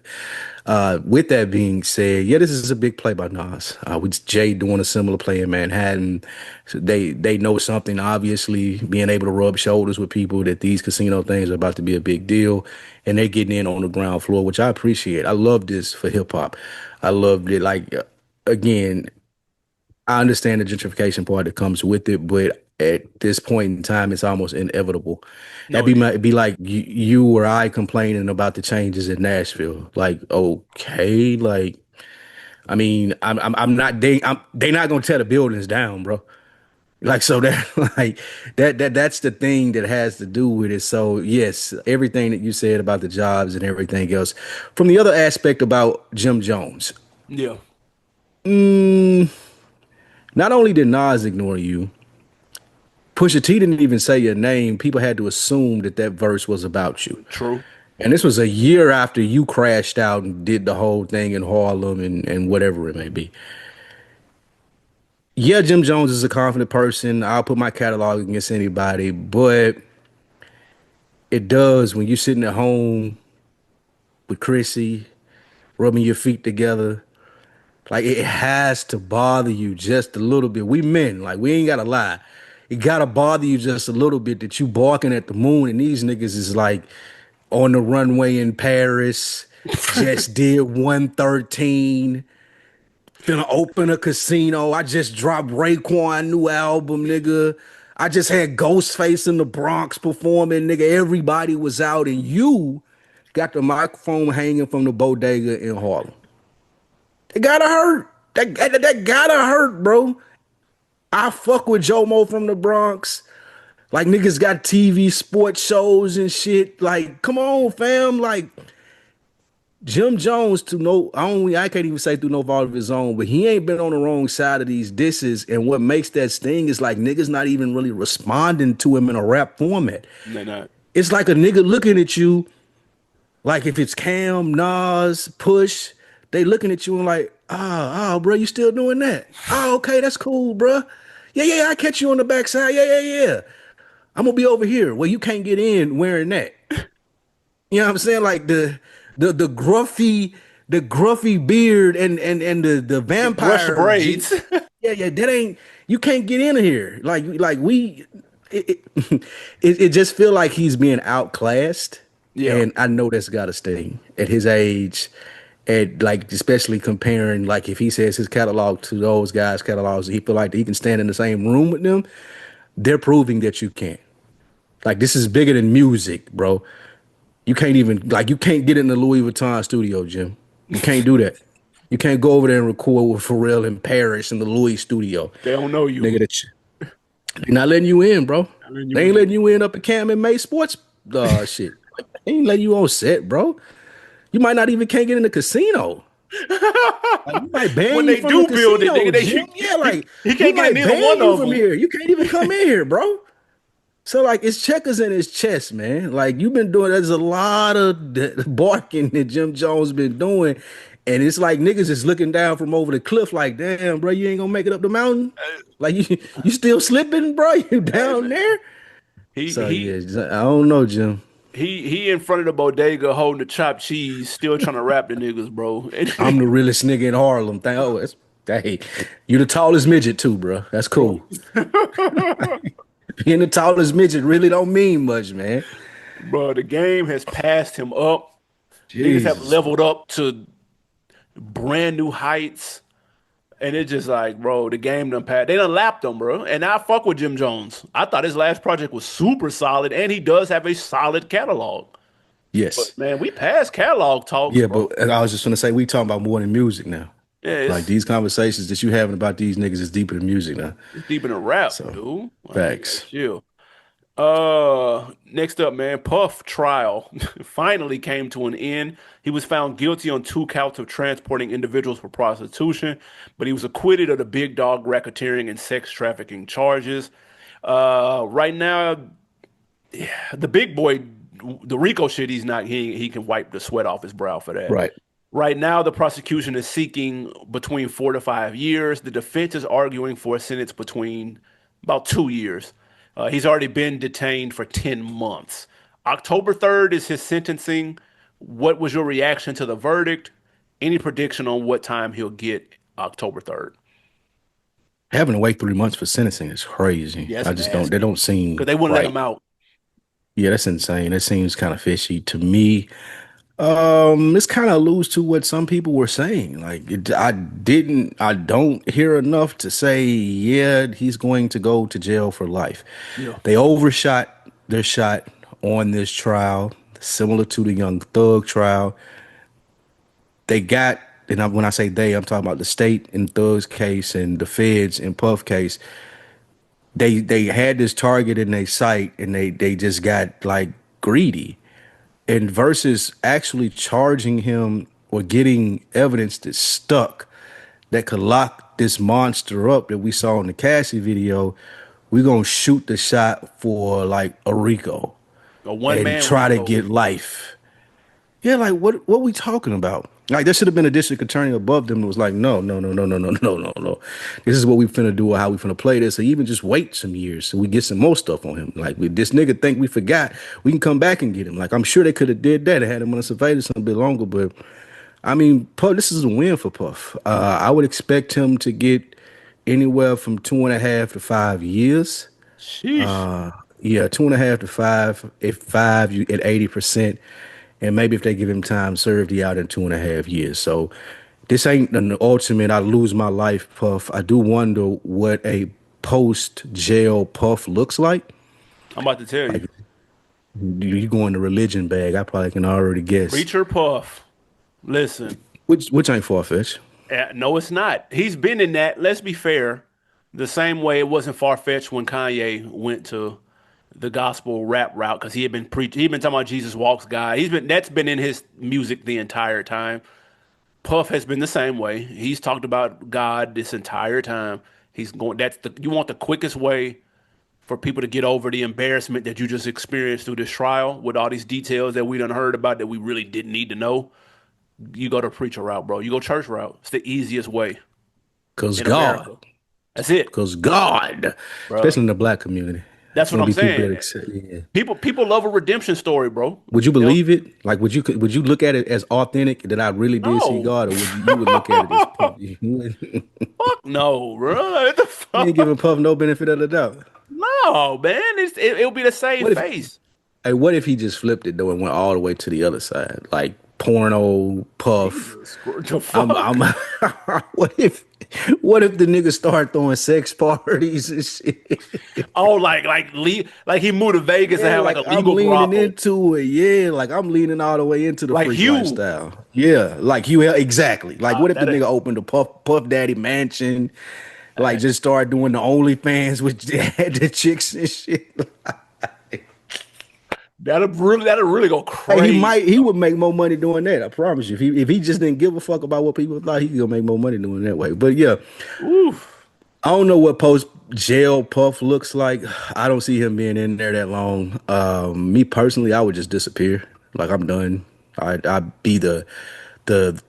With that being said, yeah, this is a big play by Nas. With Jay doing a similar play in Manhattan, so they know something. Obviously, being able to rub shoulders with people that these casino things are about to be a big deal, and they're getting in on the ground floor, which I appreciate. I love this for hip hop. I loved it. Like again, I understand the gentrification part that comes with it, but at this point in time, it's almost inevitable. No, it is. It'd be like you or I complaining about the changes in Nashville. Like, okay, like I mean, I'm not they not gonna tear the buildings down, bro. Like so that like that's the thing that has to do with it. So yes, everything that you said about the jobs and everything else. From the other aspect about Jim Jones, Yeah, not only did Nas ignore you, Pusha T didn't even say your name. People had to assume that that verse was about you. true. And this was a year after you crashed out and did the whole thing in Harlem and whatever it may be. Yeah, Jim Jones is a confident person. I'll put my catalog against anybody, but it does when you're sitting at home with Chrissy, rubbing your feet together. Like it has to bother you just a little bit. We men, like we ain't gotta lie. It gotta bother you just a little bit that you barking at the moon and these niggas is like on the runway in Paris. Just did 113. Finna open a casino. I just dropped Raekwon new album, nigga. I just had Ghostface in the Bronx performing, nigga. Everybody was out, and you got the microphone hanging from the bodega in Harlem. It gotta hurt. That gotta hurt, bro. I fuck with Jomo from the Bronx. Like niggas got TV sports shows and shit. Like, come on, fam. Like Jim Jones to no, I can't even say through no fault of his own, but he ain't been on the wrong side of these disses. And what makes that sting is like niggas not even really responding to him in a rap format. They're not. It's like a nigga looking at you, like if it's Cam, Nas, Push, they looking at you and like, bro, you still doing that? Oh, okay, that's cool, bro. Yeah, I catch you on the backside. Yeah. I'm gonna be over here where you can't get in wearing that. You know what I'm saying? Like the gruffy beard and the You brush the vampire braids. yeah, that ain't you can't get in here. Like we it just feel like he's being outclassed. Yeah. And I know that's gotta sting at his age, at like especially comparing like if he says his catalog to those guys' catalogs, he feel like he can stand in the same room with them. They're proving that you can't. Like this is bigger than music, bro. You can't even like you can't get in the Louis Vuitton studio, Jim. You can't do that. You can't go over there and record with Pharrell in Paris in the Louis studio. They don't know you. Nigga, they're not letting you in, bro. I mean, They you ain't in. letting you in up at Cam and May Sports shit. Like, they ain't letting you on set, bro. You might not even can't get in the casino. Like you might ban When you they from the do build it, casino, nigga, Jim. Yeah, like he we can't get in might neither ban one you of from them. here. You can't even come in here, bro. So like it's checkers in his chest, man. Like you've been doing, there's a lot of barking that Jim Jones been doing, and it's like niggas is looking down from over the cliff, like, damn, bro, you ain't gonna make it up the mountain. Like you still slipping, bro? You Hey down man, there? he So he yeah, I don't know, Jim. he in front of the bodega holding the chopped cheese, still trying to rap the niggas, bro. I'm the realest nigga in Harlem. Oh, it's, hey, you the tallest midget too, bro. That's Bro. cool. Being the tallest midget really don't mean much, man. Bro, the game has passed him up. Niggas have Jesus. leveled up to brand new heights. And it's just like, bro, the game done passed. They done lapped him, bro. And I fuck with Jim Jones. I thought his last project was super solid, and he does have a solid catalog. Yes. But man, we passed catalog talks, Yeah, bro. but I was just gonna say we talking about more than music now. Yeah, Like it's these conversations that you having about these niggas is deeper than music now. it's deep in the rap, So dude. Like you gotta facts. chill. Next up, man, Puff trial finally came to an end. He was found guilty on 2 counts of transporting individuals for prostitution, but he was acquitted of the big dog racketeering and sex trafficking charges. Right now, the big boy, the Rico shit, he can wipe the sweat off his brow for that. Right. Right now, the prosecution is seeking between 4 to 5 years. The defense is arguing for a sentence between about 2 years. He's already been detained for 10 months. October 3rd is his sentencing. What was your reaction to the verdict? Any prediction on what time he'll get October 3rd? Having to wait 3 months for sentencing is crazy. Yes, I just don't they nasty. don't Because seem they wouldn't let right. him out. Yeah, that's insane. That seems kind of fishy to me. This kind of alludes to what some people were saying. Like, I don't hear enough to say, yeah, he's going to go to jail for life. Yeah. They overshot their shot on this trial, similar to the Young Thug trial. They got, when I say they, I'm talking about the state in Thug's case and the feds in Puff case. They had this target in their sight and they just got like greedy, and versus actually charging him or getting evidence that stuck that could lock this monster up that we saw in the Cassie video, we're gonna shoot the shot for like a Rico A one and man try to Rico. get life. Yeah, like what we talking about? Like there should have been a district attorney above them that was like, no. This is what we finna do or how we finna play this, or even just wait some years so we get some more stuff on him. Like this nigga think we forgot, we can come back and get him. Like I'm sure they could have did that and had him on surveillance a bit longer, but I mean, Puff, this is a win for Puff. I would expect him to get anywhere from 2.5 to 5 years. Sheesh. Yeah, 2.5 to 5. If five, you at 80%. and maybe if they give him time served, he out in 2.5 years. So this ain't an ultimate. I lose my life, Puff. I do wonder what a post jail Puff looks like. I'm about to tell you. Like you go in the religion bag. I probably can already guess. Preacher Puff. Listen, Which ain't far fetched. no, it's not. He's been in that. Let's be fair. The same way it wasn't far-fetched when Kanye went to the gospel rap route because he had been preaching. He'd been talking about Jesus walks God. That's been in his music the entire time. Puff has been the same way. He's talked about God this entire time. He's going. That's the you want the quickest way for people to get over the embarrassment that you just experienced through this trial with all these details that we done heard about that we really didn't need to know. You go to preacher route, bro. You go church route. It's the easiest way Cause in America. God. That's it, Cause God. bro. Especially in the black community. That's It's what gonna I'm be people saying. that accept. Yeah. People love a redemption story, bro. Would you They don't- believe it? Like, would you look at it as authentic that I really did see No, God, or you would look at it as Puff? You wouldn't- fuck no, bro. What the you ain't fuck? giving Puff no benefit of the doubt. No, man. It'll be the same What if face. Hey, what if he just flipped it though and went all the way to the other side, like porno Puff? Jesus, the I'm. fuck? what if, what if the nigga start throwing sex parties and shit? Oh, like he moved to Vegas and Yeah, had like like a I'm legal leaning brothel, into it. Yeah, like I'm leaning all the way into the like freak Hugh. lifestyle. Yeah, like you exactly. Like what if the That nigga opened a Puff Daddy mansion, like just start doing the OnlyFans with the chicks and shit. that'll really go Hey, crazy. he would make more money doing that. I promise you. If he just didn't give a fuck about what people thought, he could go make more money doing that way. But yeah, Oof. I don't know what post jail Puff looks like. I don't see him being in there that long. Me personally, I would just disappear. Like I'm done. I'd be the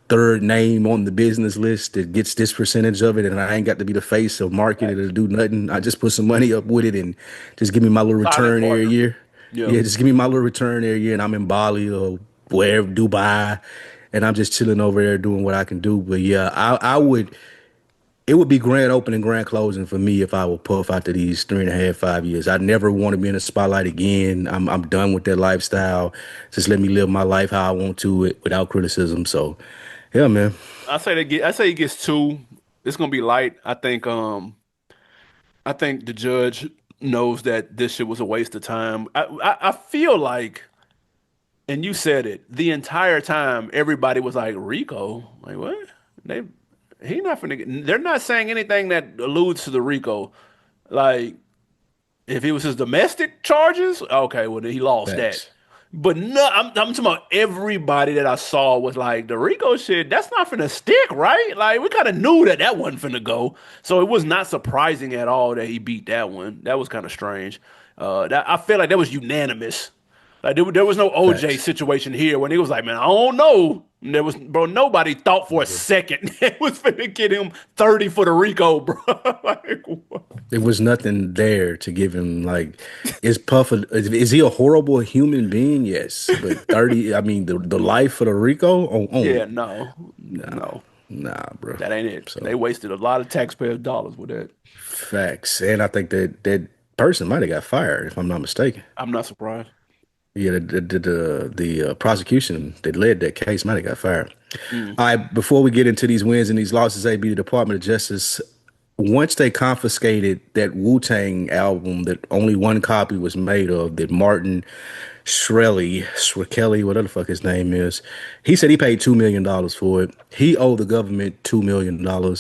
third name on the business list that gets this percentage of it, and I ain't got to be the face of marketing or do nothing. I just put some money up with it and just give me my little Silent return every partner. year. Yeah. Yeah, just give me my little return every year, and I'm in Bali or wherever, Dubai, and I'm just chilling over there doing what I can do. But yeah, I would. It would be grand opening, grand closing for me if I would Puff after these 3.5, 5 years. I never want to be in the spotlight again. I'm done with that lifestyle. Just let me live my life how I want to it without criticism. So, yeah, man. I say he gets two. It's gonna be light. I think the judge knows that this shit was a waste of time. I feel like, and you said it, the entire time everybody was like, Rico? Like what? They he not finna they're not saying anything that alludes to the Rico. Like if it was his domestic charges, okay, well then he lost that. Facts. But no, I'm talking about everybody that I saw was like the Rico shit. That's not finna stick, right? Like we kind of knew that that wasn't finna go, so it was not surprising at all that he beat that one. That was kind of strange. That I feel like that was unanimous. Like there was no OJ Facts. situation here when it was like, man, I don't know. And there was, bro, nobody thought for a second it was finna get him 30 for the Rico, bro. Like, what? There was nothing there to give him like is he a horrible human being? Yes. But 30, I mean the life of the Rico? Yeah, no, Nah, bro. that ain't it. So They wasted a lot of taxpayers' dollars with that. facts. And I think that person might have got fired, if I'm not mistaken. I'm not surprised. Yeah, the prosecution that led that case might have got fired. Mm. All right, before we get into these wins and these losses, AB, the Department of Justice, once they confiscated that Wu Tang album that only one copy was made of, that Martin Shkreli, whatever the fuck his name is, he said he paid $2 million for it. He owed the government $2 million.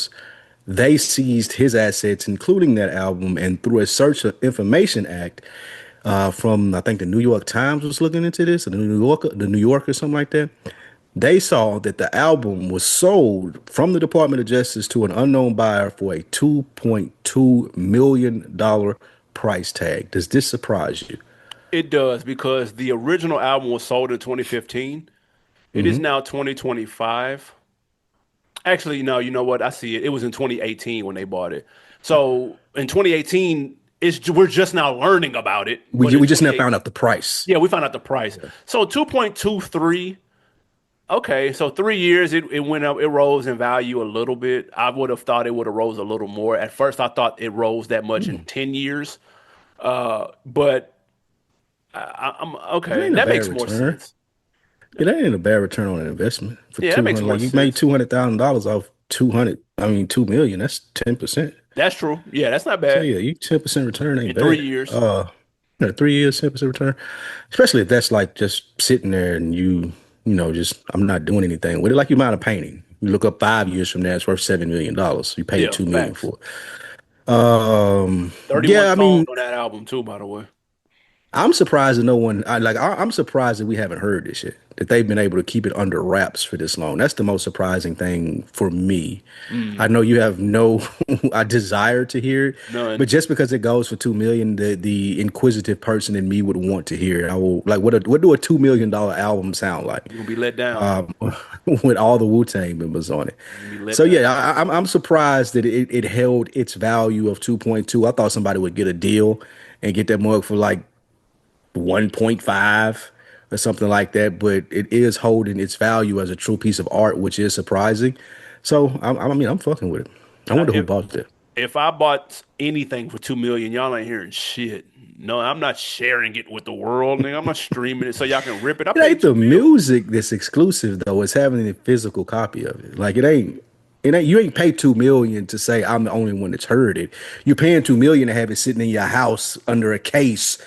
They seized his assets, including that album, and through a Search of Information Act from I think the New York Times was looking into this, or the New Yorker, something like that. They saw that the album was sold from the Department of Justice to an unknown buyer for a $2.2 million price tag. Does this surprise you? It does because the original album was sold in 2015. It is now 2025. Actually, no, you know what? I see it. It was in 2018 when they bought it. So in 2018, we're just now learning about it. But in We just now 28, found out the price. yeah, we found out the price. So 2.23. Okay, so 3 years it went up, it rose in value a little bit. I would have thought it would have rose a little more. At first, I thought it rose that much in 10 years. But I'm That okay. ain't a That bad makes more return. sense. Yeah, that ain't a bad return on an investment for Yeah, that makes 200. more Like you made sense. $200,000 off 200. I mean, 2 million. That's 10%. That's true. Yeah, that's not So bad. yeah, you 10% return ain't In three bad. years. 3 years 10% return, especially if that's like just sitting there and just I'm not doing anything with it. Like you mind a painting. You look up 5 years from now, it's worth $7 million. You paid Yeah, 2 million facts. for it. 31 Yeah, I songs mean, on that album too, by the way. I'm surprised that no one. I'm surprised that we haven't heard this shit. That they've been able to keep it under wraps for this long. That's the most surprising thing for me. I Mm, know you have no I desire to hear it, but none. just because it goes for 2 million, the inquisitive person in me would want to hear it. I will like what do a $2 million album sound like? You're gonna be let down. With all the Wu-Tang members on it. You're gonna be let So down. yeah, I'm surprised that it held its value of 2.2. I thought somebody would get a deal and get that mug for like 1.5 or something like that, but it is holding its value as a true piece of art, which is surprising. So I mean, I'm fucking with it. I Now, wonder who bought that. if I bought anything for 2 million, y'all ain't hearing shit. No, I'm not sharing it with the world, nigga. I'm not streaming it so y'all can rip it. I It paid ain't two the mil. music that's exclusive though. It's having a physical copy of it. Like it ain't you ain't paid 2 million to say I'm the only one that's heard it. You're paying 2 million to have it sitting in your house under a case.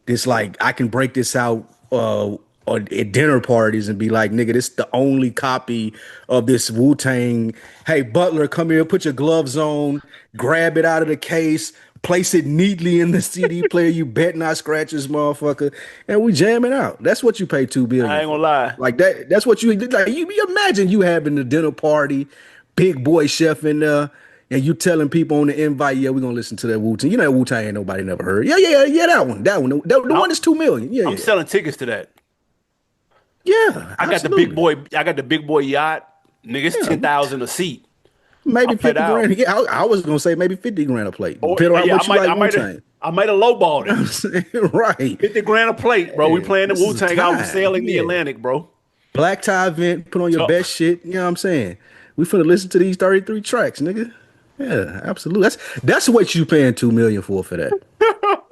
It's like I can break this out at dinner parties and be like, nigga, this is the only copy of this Wu-Tang. Hey, Butler, come here, put your gloves on, grab it out of the case, place it neatly in the CD player. You bet not scratch this motherfucker. And we jam it out. That's what you pay 2 billion I ain't for. gonna lie. Like that's what you like. You imagine you having the dinner party, big boy chef in there, and you telling people on the invite, yeah, we're gonna listen to that Wu-Tang. You know that Wu-Tang ain't nobody never heard. Yeah, yeah, yeah, that one. That one. The I'm, one that's 2 million. Yeah, I'm yeah. selling tickets to that. Yeah, I got the big absolutely. boy. I got the big boy yacht. Nigga, it's Yeah. 10,000 a seat. Maybe I'm let 50 out. grand. Yeah, I was gonna say maybe 50 grand a plate. Or Depending on yeah, what you like Wu-Tang. I might have lowballed You know it. what I'm saying? Right. 50 grand a plate, bro. We Yeah. playing the This Wu is a Tang album time. sailing the Yeah. Atlantic, bro. Black tie event, put on your So best shit. You know what I'm saying? We finna listen to these 33 tracks, nigga. Yeah, absolutely. That's what you paying 2 million for that.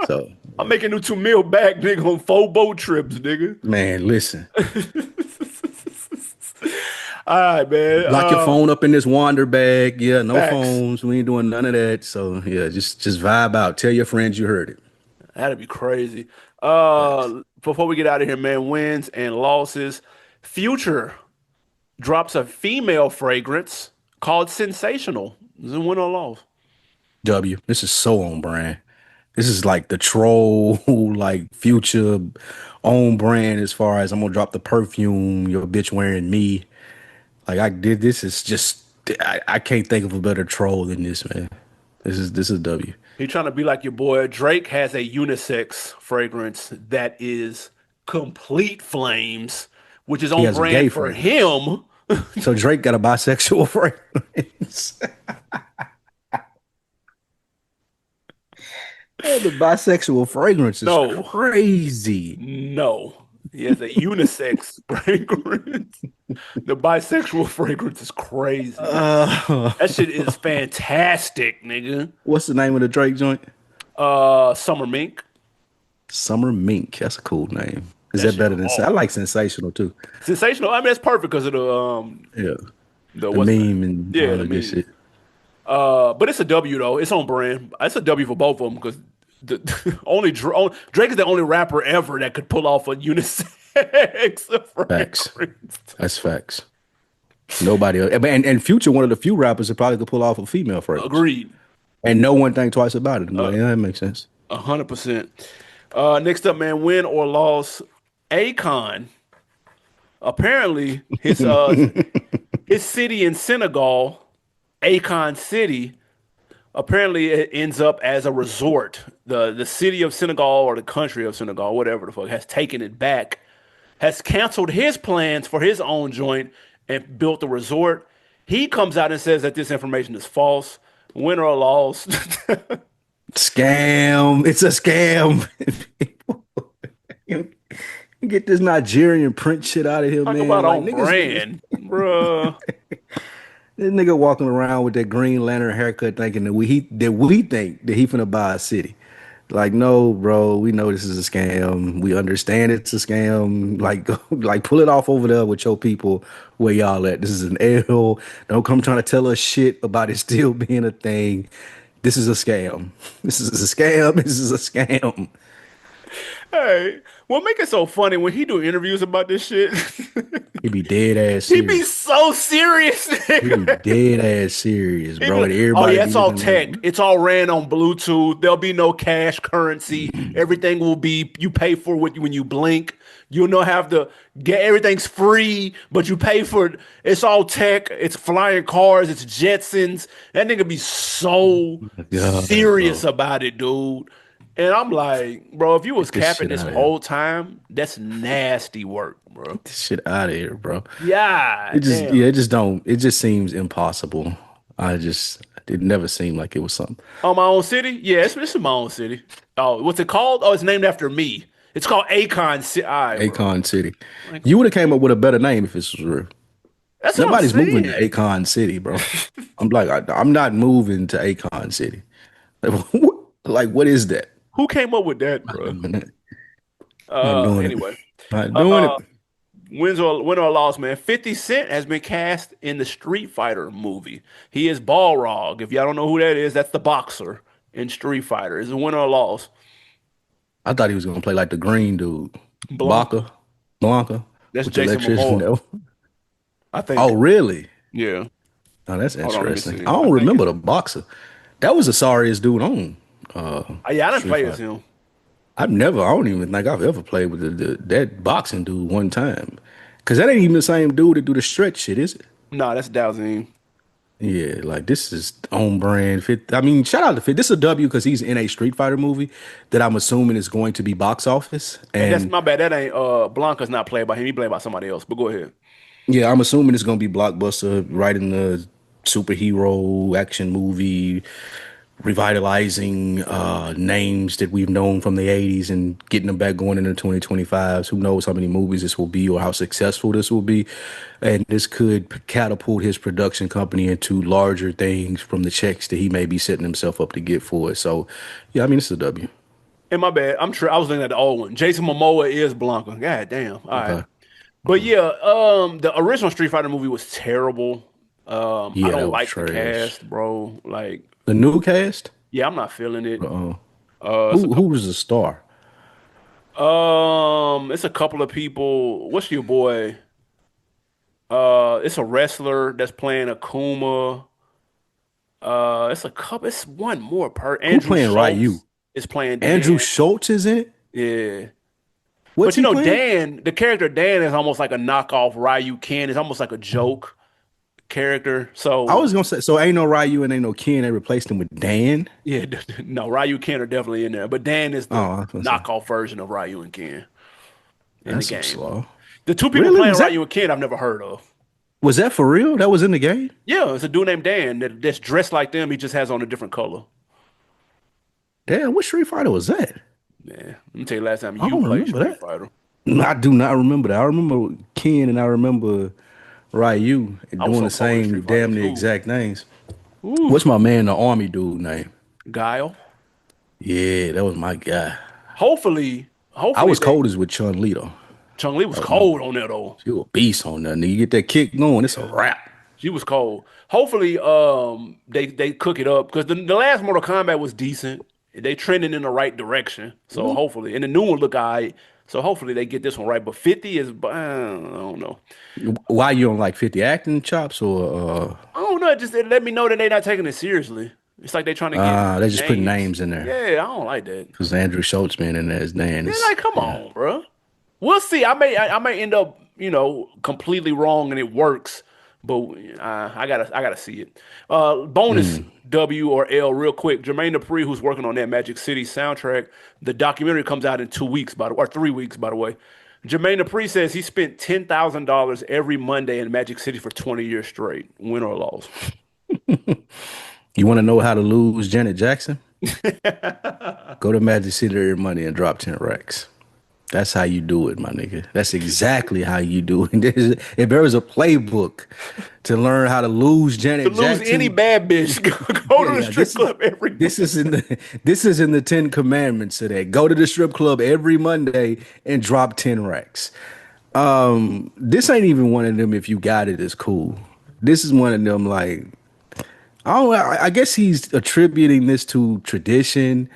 So I'm making new 2 mil back, nigga, on 4 boat trips, nigga. man, listen. All right, man. Lock your phone up in this wander bag. Yeah, no Facts. phones. We ain't doing none of that. So yeah, just vibe out. Tell your friends you heard it. That'd be crazy. Facts. Before we get out of here, man, wins and losses. Future drops a female fragrance called Sensational. Is it win or loss? W. This is so on brand. This is like the troll, like future on brand as far as I'm gonna drop the perfume, your bitch wearing me. Like I did this is just I can't think of a better troll than this, man. This is W. He trying to be like your boy. Drake has a unisex fragrance that is complete flames, which is He on has a brand gay for fragrance. him. So Drake got a bisexual fragrance. Yeah, the bisexual fragrance is No, crazy. no. He has a unisex fragrance. The bisexual fragrance is crazy. Uh, That shit is fantastic, nigga. what's the name of the Drake joint? Summer Mink. Summer Mink. That's a cool name. Is That that shit better than I hard. like Sensational too? Sensational. I mean, that's perfect because of Yeah, the the what's the name? meme and Yeah, all the that good meme. shit. But it's a W though. It's on brand. It's a W for both of them because Drake is the only rapper ever that could pull off a unisex Facts. fragrance. That's facts. Nobody else. And Future, one of the few rappers that probably could pull off a female fragrance. Agreed. And no one think twice about it. I'm Uh, like, yeah, that makes sense. 100%. Next up, man, win or loss. Akon. Apparently, his city in Senegal, Akon City, apparently it ends up as a resort. The city of Senegal or the country of Senegal, whatever the fuck, has taken it back, has canceled his plans for his own joint and built a resort. He comes out and says that this information is false. Win or loss. Scam. It's a scam. Get this Nigerian print shit out of here, Talk about man. Like on niggas, brand, bruh. this nigga walking around with that Green Lantern haircut, thinking that we think that he finna buy a city. Like, no, bro, we know this is a scam. We understand it's a scam. Like, go, like pull it off over there with your people where y'all at. This is an L. Don't come trying to tell us shit about it still being a thing. This is a scam. This is a scam. This is a scam. Hey, what make it so funny when he do interviews about this shit? He be dead ass He be serious. so serious, He be nigga. dead ass serious, He be bro. like, And oh everybody yeah, be it's all looking like, tech. It's all ran on Bluetooth. There'll be no cash currency. Everything will be you pay for what when you blink. You'll not have to get everything's free, but you pay for it. It's all tech. It's flying cars. It's Jetsons. That nigga be so God, serious bro, about it, dude. And I'm like, bro, if you was get this capping shit this out of here. whole time, that's nasty work, bro. Get this shit out of here, bro. It Yeah, just, yeah, damn. it just don't, it just seems impossible. It never seemed like it was something. On my own city? Yeah, it's in my own city. Oh, what's it called? Oh, it's named after me. It's called Akon City. All right, bro. Akon City. Like, You would have came up with a better name if this was real. that's what I'm Nobody's moving to saying. Akon City, bro. I'm like, I'm not moving to Akon City. Like, what is that? Who came up with that, Not bro? doing it. Not doing it. Anyway, Not doing uh, it. win or loss, man. 50 Cent has been cast in the Street Fighter movie. He is Balrog. If y'all don't know who that is, that's the boxer in Street Fighter. Is it win or loss? I thought he was gonna play like the green dude, Blanca. Blanca, Blanca, That's with the Jason electrician. Momoa. No. I Oh, think. really? Yeah. Oh, that's Hold on, let me interesting. I see. I don't think remember it's. the boxer. That was the sorriest dude on Yeah, I didn't Street play as Fighter. him. I don't even think I've ever played with that boxing dude one time. Cause that ain't even the same dude that do the stretch shit, is it? Nah, that's Dowsing. Yeah, like this is on brand fit. I mean, shout out to Fit. This is a W because he's in a Street Fighter movie that I'm assuming is going to be box office. And that's And my bad. That ain't Blanca's not played by him. He played by somebody else. But go ahead. yeah, I'm assuming it's gonna be blockbuster, right in the superhero action movie, revitalizing names that we've known from the 80s and getting them back going into 2025s. Who knows how many movies this will be or how successful this will be. And this could catapult his production company into larger things from the checks that he may be setting himself up to get for it. So, yeah, I mean, it's a W. And my bad. I'm sure I was looking at the old one. Jason Momoa is Blanca. God damn. All right. Okay. But yeah, the original Street Fighter movie was terrible. I Yeah, don't that was like the trash. cast, bro. Like, The new cast? yeah, I'm not feeling it. Uh-uh. It's a Who couple. was the star? It's a couple of people. What's your boy? It's a wrestler that's playing Akuma. It's a couple. It's one more per. Who Andrew playing Ryu? Schultz is playing Andrew Dan. Schultz is in it? Yeah. What's But you he know, playing? Dan, the character Dan is almost like a knockoff Ryu Ken. It's almost like a joke character. I So was gonna say, so ain't no Ryu and ain't no Ken. They replaced him with Dan. yeah, no, Ryu Ken are definitely in there. But Dan is Oh, the I was gonna say knockoff version of Ryu and Ken in the that's some game. slow. The two people Really? playing Ryu and Ken I've never heard of. Was that for real? That was in the game? Yeah, it's a dude named Dan that's dressed like them. He just has on a different color. Damn, what Street Fighter was that? Yeah, let me tell you last time I you don't played remember Street that. Fighter. I do not remember that. I remember Ken and I remember Ryu I was doing so the cold in same Street Fighter damn near 2. exact names. Ooh, What's my man, the army dude name? Guile. Yeah, that was my guy. Hopefully, I hopefully was they cold as with Chun Li though. Chung Li was That was my cold on there though. she was a beast on that. Nigga, you get that kick going, it's a Yeah. wrap. She was cold. Hopefully, they cook it up because the last Mortal Kombat was decent. They trending in the right direction. So hopefully, and the new one look alright. So hopefully they get this one right. But 50 is, I don't know. Why you don't like 50 acting chops or I don't know. It let me know that they're not taking it seriously. It's like they trying to get they just putting names. names in there? Yeah, I don't like that. Because Andrew Schultz been in there as Dan Yeah, is like come yeah. on, bro. We'll see. I may end up completely wrong and it works, but I gotta see it. Bonus Mm. W or L real quick. Jermaine Dupri, who's working on that Magic City soundtrack, the documentary comes out in 2 weeks or 3 weeks by the way. Jermaine Dupri says he spent $10,000 every Monday in Magic City for 20 years straight, win or loss. You want to know how to lose Janet Jackson? Go to Magic City every Monday and drop 10 racks. That's how you do it, my nigga. That's exactly how you do it. If there was a playbook to learn how to lose To Janet lose any Jackson, bad bitch, go yeah, to the yeah. strip club every This is in Monday. the Ten Commandments of that. Go to the strip club every Monday and drop 10 racks. This ain't even one of them. If you got it, it's cool. This is one of them like I guess he's attributing this to tradition,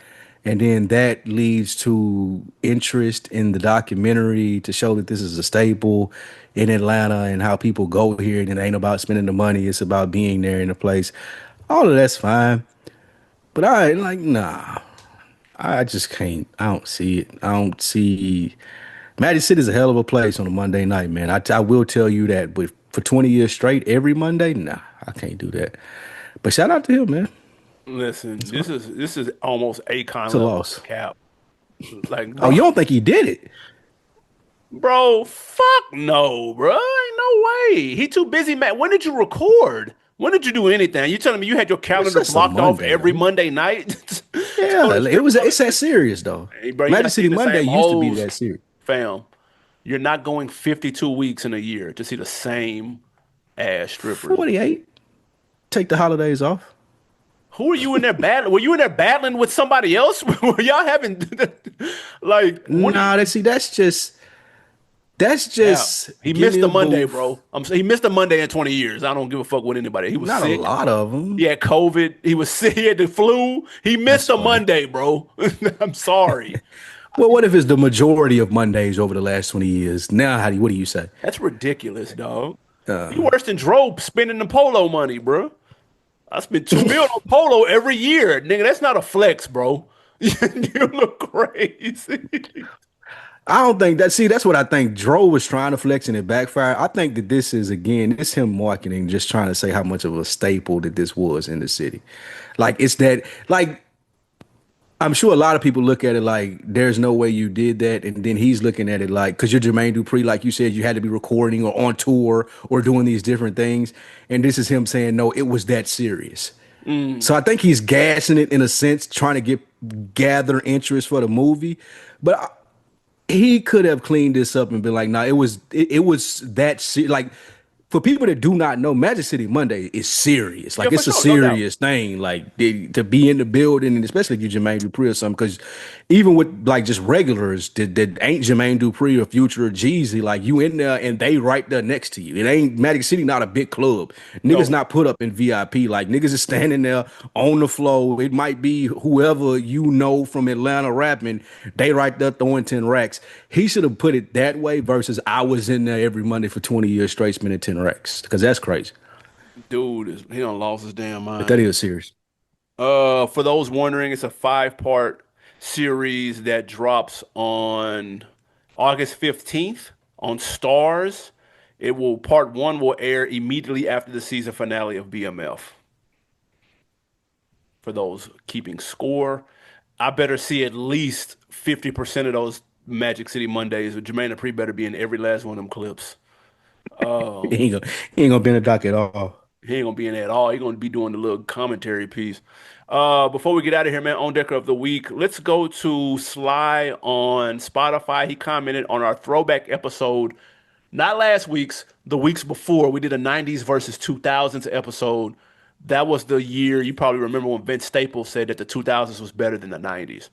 and then that leads to interest in the documentary to show that this is a staple in Atlanta and how people go here and it ain't about spending the money, it's about being there in the place. All of that's fine. But I like nah. I just can't. I don't see it. I don't see. Magic City is a hell of a place on a Monday night, man. I will tell you that. But for 20 years straight, every Monday, nah, I can't do that. But shout out to him, man. Listen, It's this is almost Akon a level loss. cap. Like, Oh, bro, you don't think he did it? bro, fuck no, bro. Ain't no way. He too busy, man. When did you record? When did you do anything? You telling me you had your It's calendar just a blocked off Monday, every though. Monday night to go Yeah, to the it strip was. club It's and that shit? serious though. Hey, bro, you Magic gotta see City the Monday same used to be hoes, that serious. fam. You're not going 52 weeks in a year to see the same ass strippers. 48. Take the holidays off. Who are you in there battling? Were you in there battling with somebody else? Were y'all having like what are you? Nah, that's Yeah, just he give missed me the a Monday, booth. bro. He missed the Monday in 20 years. I don't give a fuck with anybody. He was Not a sick. lot of He them. had COVID. He was sick. He had the flu. He missed That's a fine. Monday, bro. I'm sorry. Well, what if it's the majority of Mondays over the last 20 years? Now, what do you say? That's ridiculous, dog. You worse than Dro spending the polo money, bro. I spend 2 mil on polo every year, nigga. That's not a flex, bro. You look crazy. I don't think that. See, that's what I think. Dro was trying to flex and it backfired. I think that this is again, it's him marketing, just trying to say how much of a staple that this was in the city. Like it's that. Like I'm sure a lot of people look at it like there's no way you did that, and then he's looking at it like because you're Jermaine Dupri, like you said, you had to be recording or on tour or doing these different things, and this is him saying no, it was that serious. Mm. So I think he's gassing it in a sense, trying to gather interest for the movie. But he could have cleaned this up and been like, "Nah, it was that like." For people that do not know, Magic City Monday is serious. Yeah, Like for it's a sure, no doubt. serious thing. Like to be in the building, and especially if you're Jermaine Dupri or something, because even with like just regulars that ain't Jermaine Dupri or Future or Jeezy, like you in there and they right there next to you. It ain't Magic City, not a big club. Niggas No, not put up in VIP. Like niggas is standing there on the floor. It might be whoever you know from Atlanta rapping. They right there throwing 10 racks. He should have put it that way versus I was in there every Monday for 20 years straight spending 10 racks. Because that's crazy. dude, he done lost his damn But that mind. is serious. For those wondering, it's a five-part series that drops on August 15th on Stars. Part one will air immediately after the season finale of BMF. For those keeping score, I better see at least 50% of those Magic City Mondays. Jermaine Dupri better be in every last one of them clips. He ain't gonna be in the dock at all. He ain't gonna be in there at all. He gonna be doing the little commentary piece. Before we get out of here, man, on Decker of the Week, let's go to Sly on Spotify. He commented on our throwback episode, not last week's, the weeks before. We did a 90s versus 2000s episode. That was the year you probably remember when Vince Staples said that the 2000s was better than the 90s.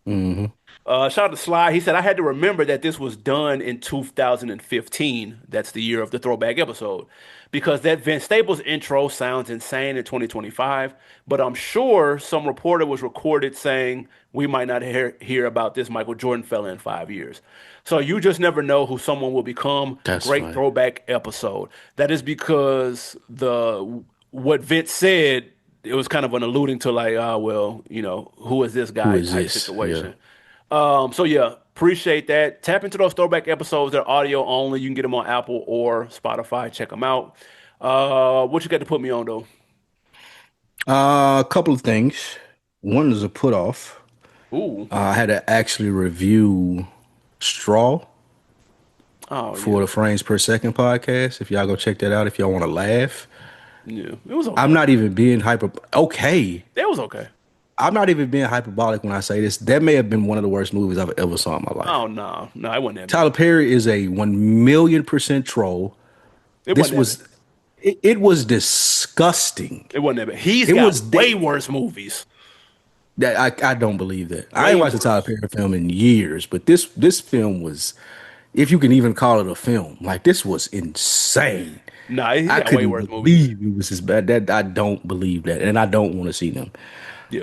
Hmm. Shout out to Sly. He said, I had to remember that this was done in 2015. That's the year of the throwback episode. Because that Vince Staples intro sounds insane in 2025. But I'm sure some reporter was recorded saying, we might not hear about this Michael Jordan fella in 5 years. So you just never know who someone will become. That's Great funny. throwback episode. That is because the what Vince said, it was kind of an alluding to like, well, who is this Who guy is type this? Yeah. situation. So yeah, appreciate that. Tap into those throwback episodes. They're audio only. You can get them on Apple or Spotify. Check them out. What you got to put me on though? A couple of things. One is a put off. Ooh. I had to actually review Straw Oh for yeah. the Frames Per Second podcast. If y'all go check that out, if y'all want to laugh, Yeah. It was I'm okay. not even being hyper. Okay, It was okay. I'm not even being hyperbolic when I say this. That may have been one of the worst movies I've ever saw in my life. Oh no, no, it wasn't that Tyler bad. Perry is a 1,000,000% troll. It This wasn't that bad. was it was disgusting. It wasn't that bad. He's It got was way that worse movies. I don't believe that. I ain't Way watched a Tyler worse. Perry film in years, but this film was, if you can even call it a film, like this was insane. Nah, he's I got way couldn't worse movies. believe it was as bad. That I don't believe that, and I don't want to see them. Yeah,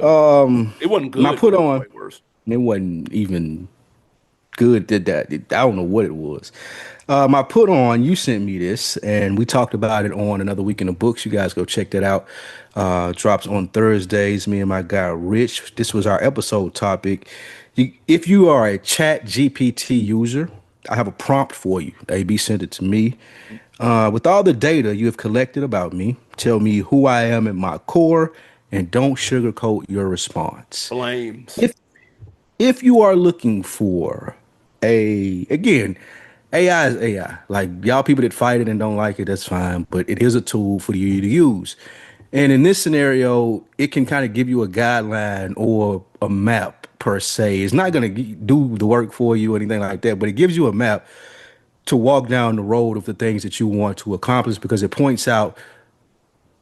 it wasn't My good, put but it was way on, worse. it wasn't even good. I don't know what it was. My put on, you sent me this, and we talked about it on Another Week in the Books. You guys go check that out. Drops on Thursdays. Me and my guy Rich. This was our episode topic. If you are a Chat GPT user, I have a prompt for you. AB sent it to me. With all the data you have collected about me, tell me who I am at my core, and don't sugarcoat your response. Flames. If if you are looking for again, AI is AI. Like y'all people that fight it and don't like it, that's fine. But it is a tool for you to use. And in this scenario, it can kind of give you a guideline or a map per se. It's not going to do the work for you or anything like that, but it gives you a map to walk down the road of the things that you want to accomplish because it points out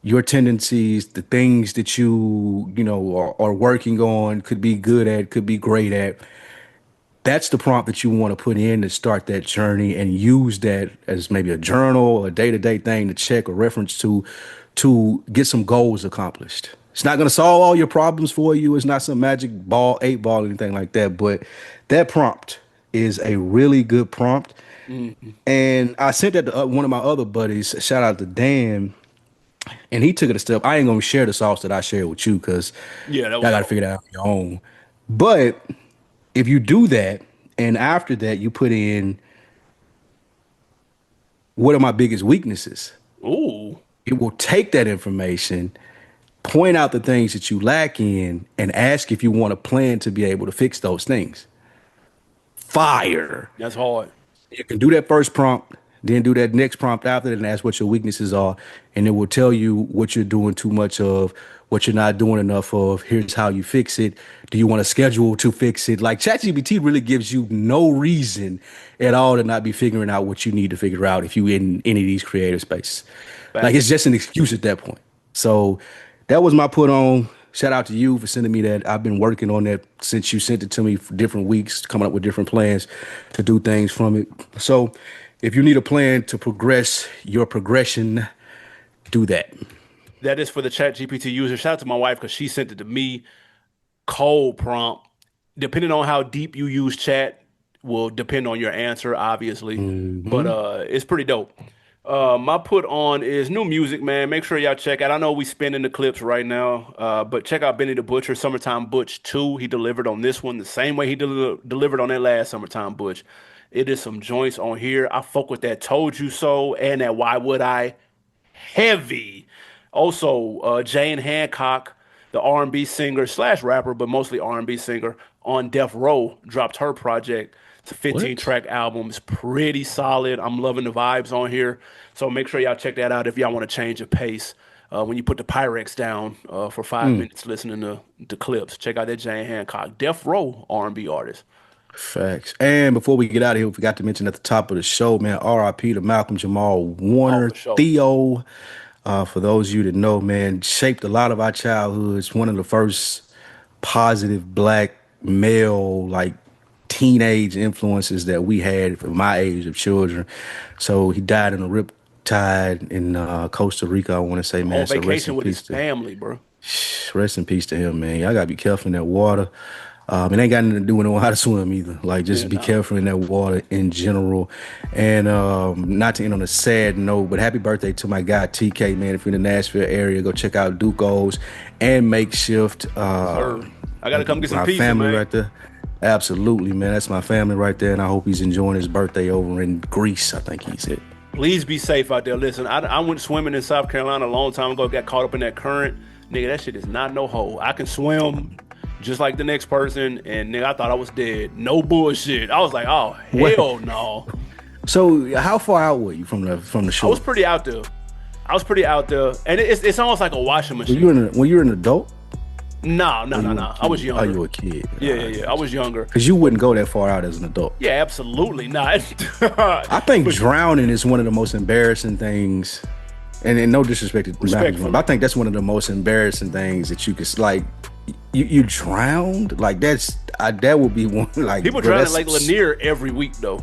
your tendencies, the things that are working on, could be good at, could be great at. That's the prompt that you want to put in to start that journey and use that as maybe a journal or a day-to-day thing to check or reference to get some goals accomplished. It's not going to solve all your problems for you. It's not some magic ball, 8 ball, anything like that. But that prompt is a really good prompt. Mhm. And I sent that to one of my other buddies. Shout out to Dan, and he took it a step. I ain't gonna share the sauce that I shared with you because Yeah, that y'all was got to cold. figure that out on your own. But if you do that, and after that you put in what are my biggest weaknesses, Ooh, it will take that information, point out the things that you lack in, and ask if you want a plan to be able to fix those things. Fire. that's hard. You can do that first prompt, then do that next prompt after that and ask what your weaknesses are. And it will tell you what you're doing too much of, what you're not doing enough of. Here's how you fix it. Do you want to schedule to fix it? Like ChatGPT really gives you no reason at all to not be figuring out what you need to figure out if you in any of these creative spaces. Like it's Facts. just an excuse at that point. So that was my put on. Shout out to you for sending me that. I've been working on that since you sent it to me for different weeks, coming up with different plans to do things from it. So if you need a plan to progress your progression, do that. That is for the Chat GPT user. Shout out to my wife because she sent it to me. Cold prompt. Depending on how deep you use chat, will depend on your answer, obviously. But Hmm. it's pretty dope. My put on is new music, man. Make sure y'all check out. I know we spinning the clips right now, but check out Benny the Butcher, Summertime Butch 2. He delivered on this one the same way he delivered on that last Summertime Butch. It is some joints on here. I fuck with that Told You So and that Why Would I heavy. Also, Jane Hancock, the R&B singer slash rapper, but mostly R&B singer on Death Row, dropped her project. It's a 15 What? track album. It's pretty solid. I'm loving the vibes on here. So make sure y'all check that out if y'all want to change the pace. When you put the Pyrex down for 5 minutes listening to clips, check out that Jane Hancock, Death Row R&B artist. Facts. And before we get out of here, we forgot to mention at the top of the show, man, RIP to Malcolm Jamal Oh, Warner, for sure. Theo. For those of you that know, man, shaped a lot of our childhoods. One of the first positive black male, like teenage influences that we had for my age of children. So he died in a rip tide in Costa Rica, I want to say, On man. So vacation with his family, bro. rest in peace to him, man. Y'all gotta be careful in that water. It ain't got nothing to do with knowing how to swim either. Like, Yeah, just be nah. careful in that water in general. And not to end on a sad note, but happy birthday to my guy TK, man. If you're in the Nashville area, go check out Duco's and Makeshift. Sir, I gotta come get some My pizza, family man. right there. Absolutely, man. That's my family right there. And I hope he's enjoying his birthday over in Greece, I think he said. Please be safe out there. Listen, I went swimming in South Carolina a long time ago, got caught up in that current. Nigga, that shit is not no hole. I can swim just like the next person, and nigga, I thought I was dead. No bullshit. I was like, oh, What? hell no. So how far out were you from the I was shore? pretty out there. I was pretty out there. And it's almost like a washing Were you machine. were you an adult? No, no, Or no, you were a no. I was kid? Oh, younger. you were a kid. Yeah, yeah, yeah. I was younger. Because you wouldn't go that far out as an adult. Yeah, absolutely not. I think But drowning is one of the most embarrassing things. And no disrespect to Malcolm, but respectfully, I think that's one of the most embarrassing things that you could like. You drowned like that would be one like people bro, drown in that's Lake Lanier every week though.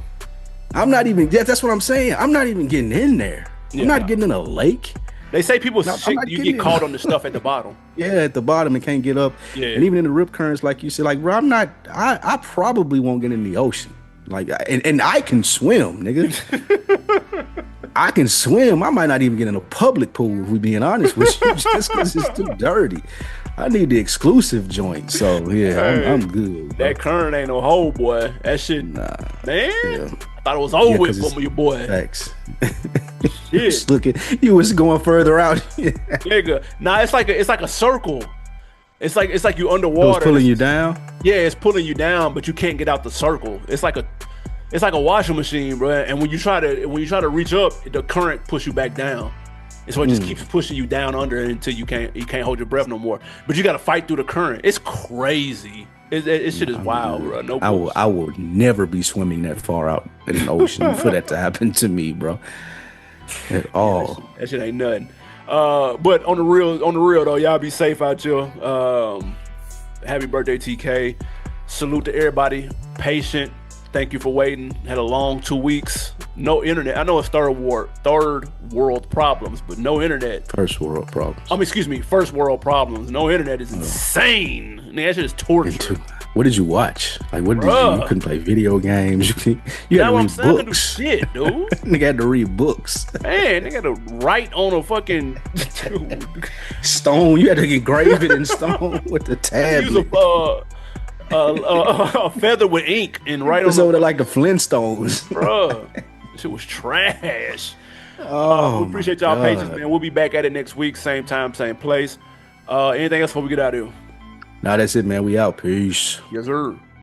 I'm not even. Yeah, that's what I'm saying. I'm not even getting in there. I'm Yeah, not nah. getting in a lake. They say people No, I'm shit, not you getting get in. caught on the stuff at the bottom. Yeah, at the bottom and can't get up. Yeah. And even in the rip currents, like you said, like bro, I'm not. I probably won't get in the ocean. Like, and I can swim, nigga. I can swim. I might not even get in a public pool, if we being honest with you, just because it's too dirty. I need the exclusive joint. So yeah, Hey, I'm good. Bro. That current ain't no hole, boy. That shit, Nah, man. yeah. I thought it was over Yeah, with 'cause for me, boy. Facts. Shit, Just look at you was going further out. It nigga. Nah, it's like a circle. It's like you was underwater. pulling you down. Yeah, it's pulling you down, but you can't get out the circle. It's like a washing machine, bro. And when you try to reach up, the current push you back down. And so it just keeps pushing you down under until you can't hold your breath no more. But you got to fight through the current. It's crazy. It shit is wild, bro. No, I will never be swimming that far out in an ocean for that to happen to me, bro. At all. that shit ain't nothing. But on the real though, y'all be safe out here. Happy birthday, TK. Salute to everybody. Patient. Thank you for waiting. Had a long 2 weeks. No internet. I know it's third world problems, but no internet. First world problems. Excuse me, first world problems. No internet is insane. Man, that shit is torture. What did you watch? Like, what did you couldn't play video games? You Now had I'm to saying I read can do books. shit, dude. Nigga had to read books. Man, they got to write on a fucking dude. Stone. You had to engrave it in stone with the Use tablet. a feather with ink and write on It's over there like the Flintstones. bruh. This shit was trash. Oh, We appreciate y'all patience, man. We'll be back at it next week, same time, same place. Anything else before we get out of here? Nah, that's it, man. We out. Peace. Yes, sir.